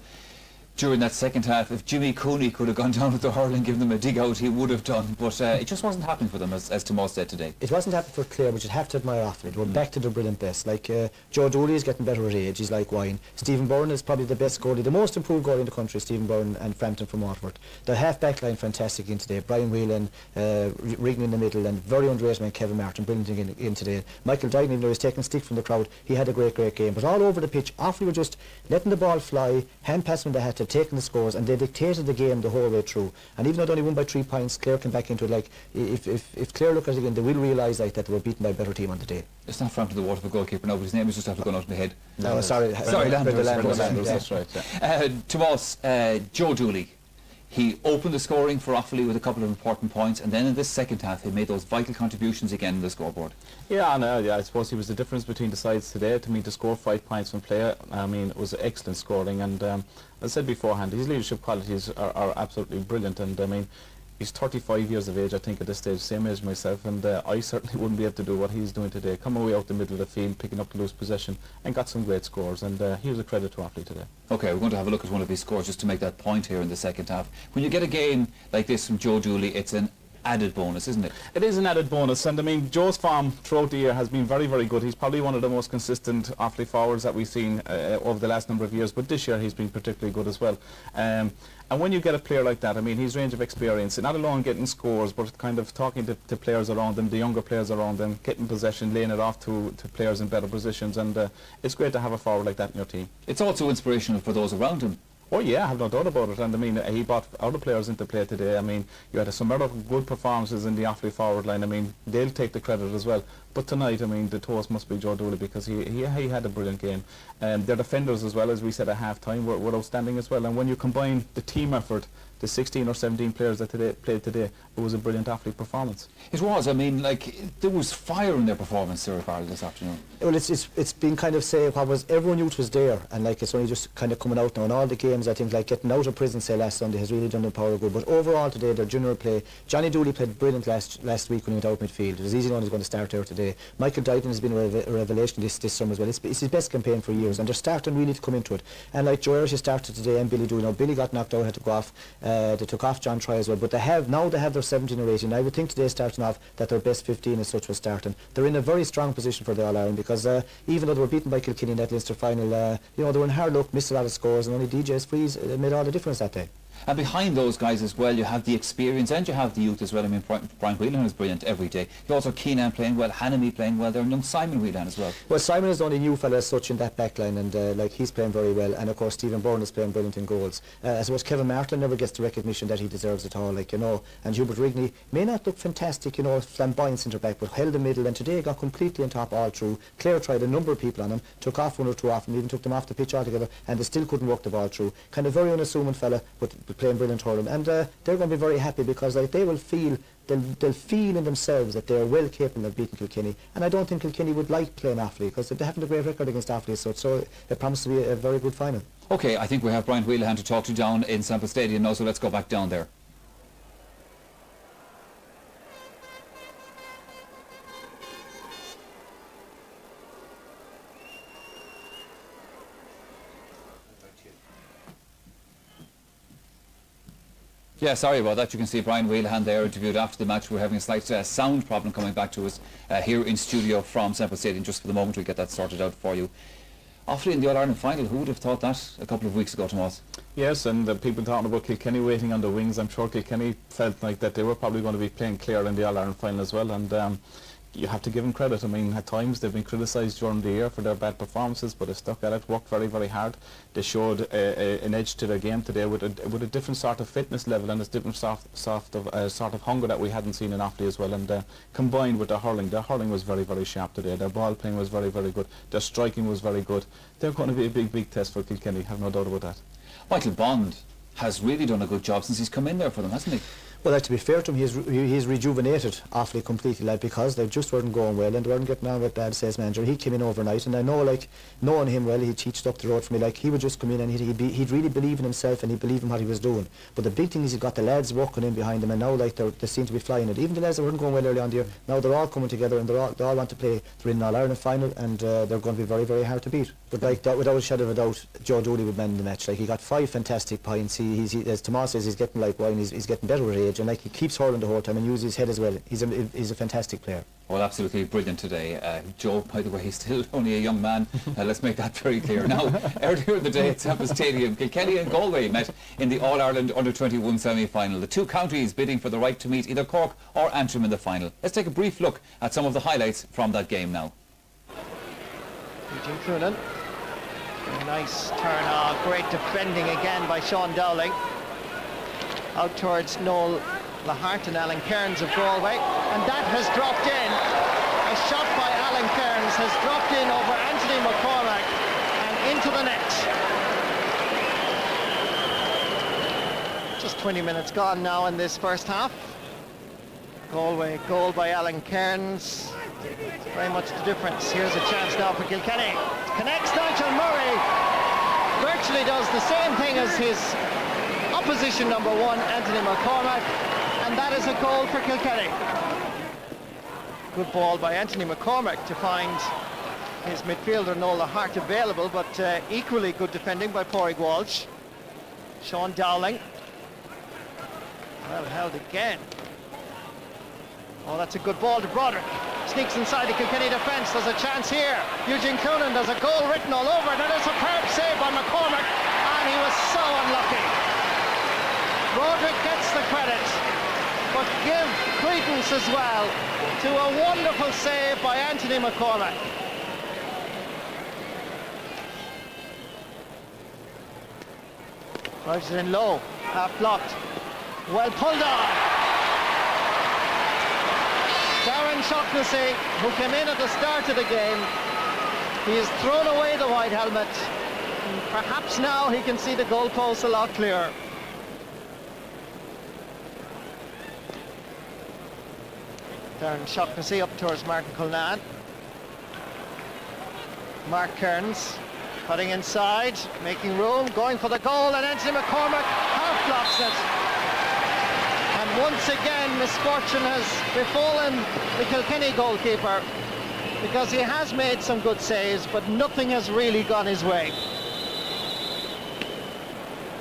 during that second half. If Jimmy Cooney could have gone down with the hurling, given them a dig out, he would have done. But it just wasn't happening for them, as Tomas said today. It wasn't happening for Clare, but you'd have to admire Offaly. They were back to their brilliant best. Like Joe Dooley is getting better at age. He's like wine. Stephen Byrne is probably the best goalie, the most improved goalie in the country. Stephen Byrne and Frampton from Waterford. The half-back line fantastic in today. Brian Whelan, Rigney in the middle, and very underrated man Kevin Martin brilliant in today. Michael Duggan, even though he's taking stick from the crowd, he had a great game. But all over the pitch, Offaly were just letting the ball fly, hand passing when they had to, taking the scores, and they dictated the game the whole way through. And even though they only won by 3 points, Clare came back into it. Like if Clare look at it again, they will realise like that they were beaten by a better team on the day. It's not Frampton the Waterford goalkeeper now, but his name is just after going out in the head. No, sorry, Landers. That's right. Tomas, Joe Dooley, he opened the scoring for Offaly with a couple of important points, and then in this second half he made those vital contributions again in the scoreboard. Yeah, I suppose he was the difference between the sides today. To score 5 points from play, I mean, it was excellent scoring, and as I said beforehand, his leadership qualities are absolutely brilliant, and I mean, he's 35 years of age, I think, at this stage, same age as myself, and I certainly wouldn't be able to do what he's doing today. Come away out the middle of the field, picking up the loose possession, and got some great scores, and he was a credit to Offaly today. Okay, we're going to have a look at one of his scores just to make that point here in the second half. When you get a game like this from Joe Dooley, it's an added bonus, isn't it? It is an added bonus, and I mean, Joe's form throughout the year has been very, very good. He's probably one of the most consistent Offaly forwards that we've seen over the last number of years, but this year he's been particularly good as well. And when you get a player like that, I mean, his range of experience, not alone getting scores, but kind of talking to players around them, the younger players around them, getting possession, laying it off to players in better positions, and it's great to have a forward like that in your team. It's also inspirational for those around him. Oh yeah, I have no doubt about it, and I mean, he brought other players into play today. I mean, you had some other good performances in the Offaly forward line. I mean, they'll take the credit as well. But tonight, I mean, the toast must be Joe Dooley, because he had a brilliant game. Their defenders as well, as we said at half-time, were outstanding as well. And when you combine the team effort, the 16 or 17 players that played today, it was a brilliant Offaly performance. It was. I mean, like, there was fire in their performance, Sarah Farrell, this afternoon. Well, it's been kind of say what was everyone knew it was there, and like it's only just kind of coming out now. In all the games, I think like getting out of prison, say last Sunday, has really done them power good. But overall today, their junior play, Johnny Dooley played brilliant last week when he went out midfield. It was easy one he's going to start there today. Michael Duggan has been a revelation this summer as well. It's his best campaign for years, and they're starting really to come into it. And like Joe Irish started today, and Billy Dooley. Now Billy got knocked out, had to go off. They took off John Try as well, but they have their 17 or 18. I would think today starting off that their best 15 as such was starting. They're in a very strong position for the All-Ireland, because even though they were beaten by Kilkenny in that Leinster final, they were in hard luck, missed a lot of scores, and only DJ's freeze made all the difference that day. And behind those guys as well, you have the experience and you have the youth as well. I mean, Brian Whelan is brilliant every day. You also Keenan playing well, Hanami playing well there, and young Simon Whelan as well. Well, Simon is the only new fella as such in that back line, and like he's playing very well. And of course, Stephen Byrne is playing brilliant in goals. I suppose Kevin Martin never gets the recognition that he deserves at all, like, you know. And Hubert Rigney may not look fantastic, you know, flamboyant centre back, but held the middle, and today got completely on top all through. Clare tried a number of people on him, took off one or two off, and even took them off the pitch altogether, and they still couldn't work the ball through. Kind of very unassuming fella, but playing brilliant hurling. And they're going to be very happy, because like, they will feel, they'll feel in themselves that they're well capable of beating Kilkenny. And I don't think Kilkenny would like playing Offaly, because they haven't a great record against Offaly, so it promises to be a very good final. Okay, I think we have Brian Whelan to talk to down in Semple Stadium now, so let's go back down there. Yeah, sorry about that. You can see Brian Whelan there interviewed after the match. We're having a slight sound problem coming back to us here in studio from Semple Stadium. Just for the moment, we'll get that sorted out for you. Offaly in the All-Ireland final, who would have thought that a couple of weeks ago, Tomas? Yes, and people talking about Kilkenny waiting on the wings. I'm sure Kilkenny felt like that they were probably going to be playing Clare in the All-Ireland final as well, and you have to give them credit. I mean, at times they've been criticised during the year for their bad performances, but they stuck at it, worked very, very hard. They showed an edge to their game today with a different sort of fitness level and a different sort of hunger that we hadn't seen in Offaly as well. And combined with their hurling was very, very sharp today. Their ball playing was very, very good. Their striking was very good. They're going to be a big, big test for Kilkenny. Have no doubt about that. Michael Bond has really done a good job since he's come in there for them, hasn't he? Well, like, to be fair to him, he's rejuvenated Offaly completely, like, because they just weren't going well and they weren't getting on with bad sales manager. He came in overnight, and I know, like, knowing him well, he teached up the road for me. Like, he would just come in and he'd really believe in himself and he'd believe in what he was doing. But the big thing is he's got the lads walking in behind him, and now, like, they seem to be flying it. Even the lads that weren't going well early on the year, now they're all coming together and they all want to play. They're in an All-Ireland final, and they're going to be very, very hard to beat. But, like, without a shadow of a doubt, Joe Dooley would man the match. Like, he got 5 fantastic points. As Tomas says, he's getting like wine. He's getting better with age, and like, he keeps hurling the whole time and uses his head as well. He's a fantastic player. Well, absolutely brilliant today. Joe, by the way, he's still only a young man. Let's make that very clear. Now, earlier in the day at Semple Stadium, Kilkenny and Galway met in the All-Ireland Under-21 semi-final. The two counties bidding for the right to meet either Cork or Antrim in the final. Let's take a brief look at some of the highlights from that game now. Eugene Coonan. Nice turn off. Great defending again by Sean Dowling. Out towards Noel Lahart and Alan Kearns of Galway, and that has dropped in. A shot by Alan Kearns has dropped in over Anthony McCormack and into the net. Just 20 minutes gone now in this first half. Galway goal by Alan Kearns. Very much the difference. Here's a chance now for Kilkenny. Connects Nigel Murray. Virtually does the same thing as his opposition number 1, Anthony McCormack, and that is a goal for Kilkenny. Good ball by Anthony McCormack to find his midfielder Noel Lahart available, but equally good defending by Pádraig Walsh. Sean Dowling. Well held again. Oh, that's a good ball to Broderick. Sneaks inside the Kilkenny defence. There's a chance here. Eugene Coonan, there's a goal written all over it, and a superb save by McCormack, and he was so unlucky. Broderick gets the credit, but give credence as well to a wonderful save by Anthony McCormack. Drives it in low, half blocked. Well pulled on. Darren Shaughnessy, who came in at the start of the game, he has thrown away the white helmet. And perhaps now he can see the goalpost a lot clearer. Darren Shaughnessy up towards Martin Culnan. Mark Kearns cutting inside, making room, going for the goal, and Anthony McCormack half blocks it. And once again, misfortune has befallen the Kilkenny goalkeeper, because he has made some good saves, but nothing has really gone his way.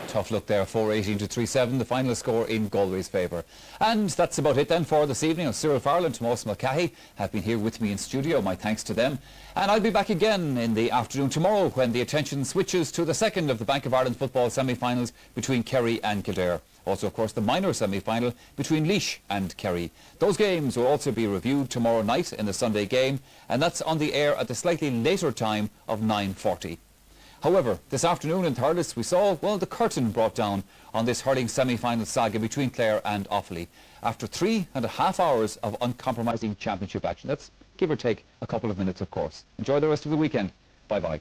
Tough look there, 4-18 to 3-7, the final score in Galway's favour. And that's about it then for this evening. Cyril Farrell and Tomas Mulcahy have been here with me in studio. My thanks to them. And I'll be back again in the afternoon tomorrow when the attention switches to the second of the Bank of Ireland football semi-finals between Kerry and Kildare. Also, of course, the minor semi-final between Laois and Kerry. Those games will also be reviewed tomorrow night in the Sunday game, and that's on the air at the slightly later time of 9:40. However, this afternoon in Thurles we saw, well, the curtain brought down on this hurling semi-final saga between Clare and Offaly after 3.5 hours of uncompromising championship action. That's give or take a couple of minutes, of course. Enjoy the rest of the weekend. Bye-bye.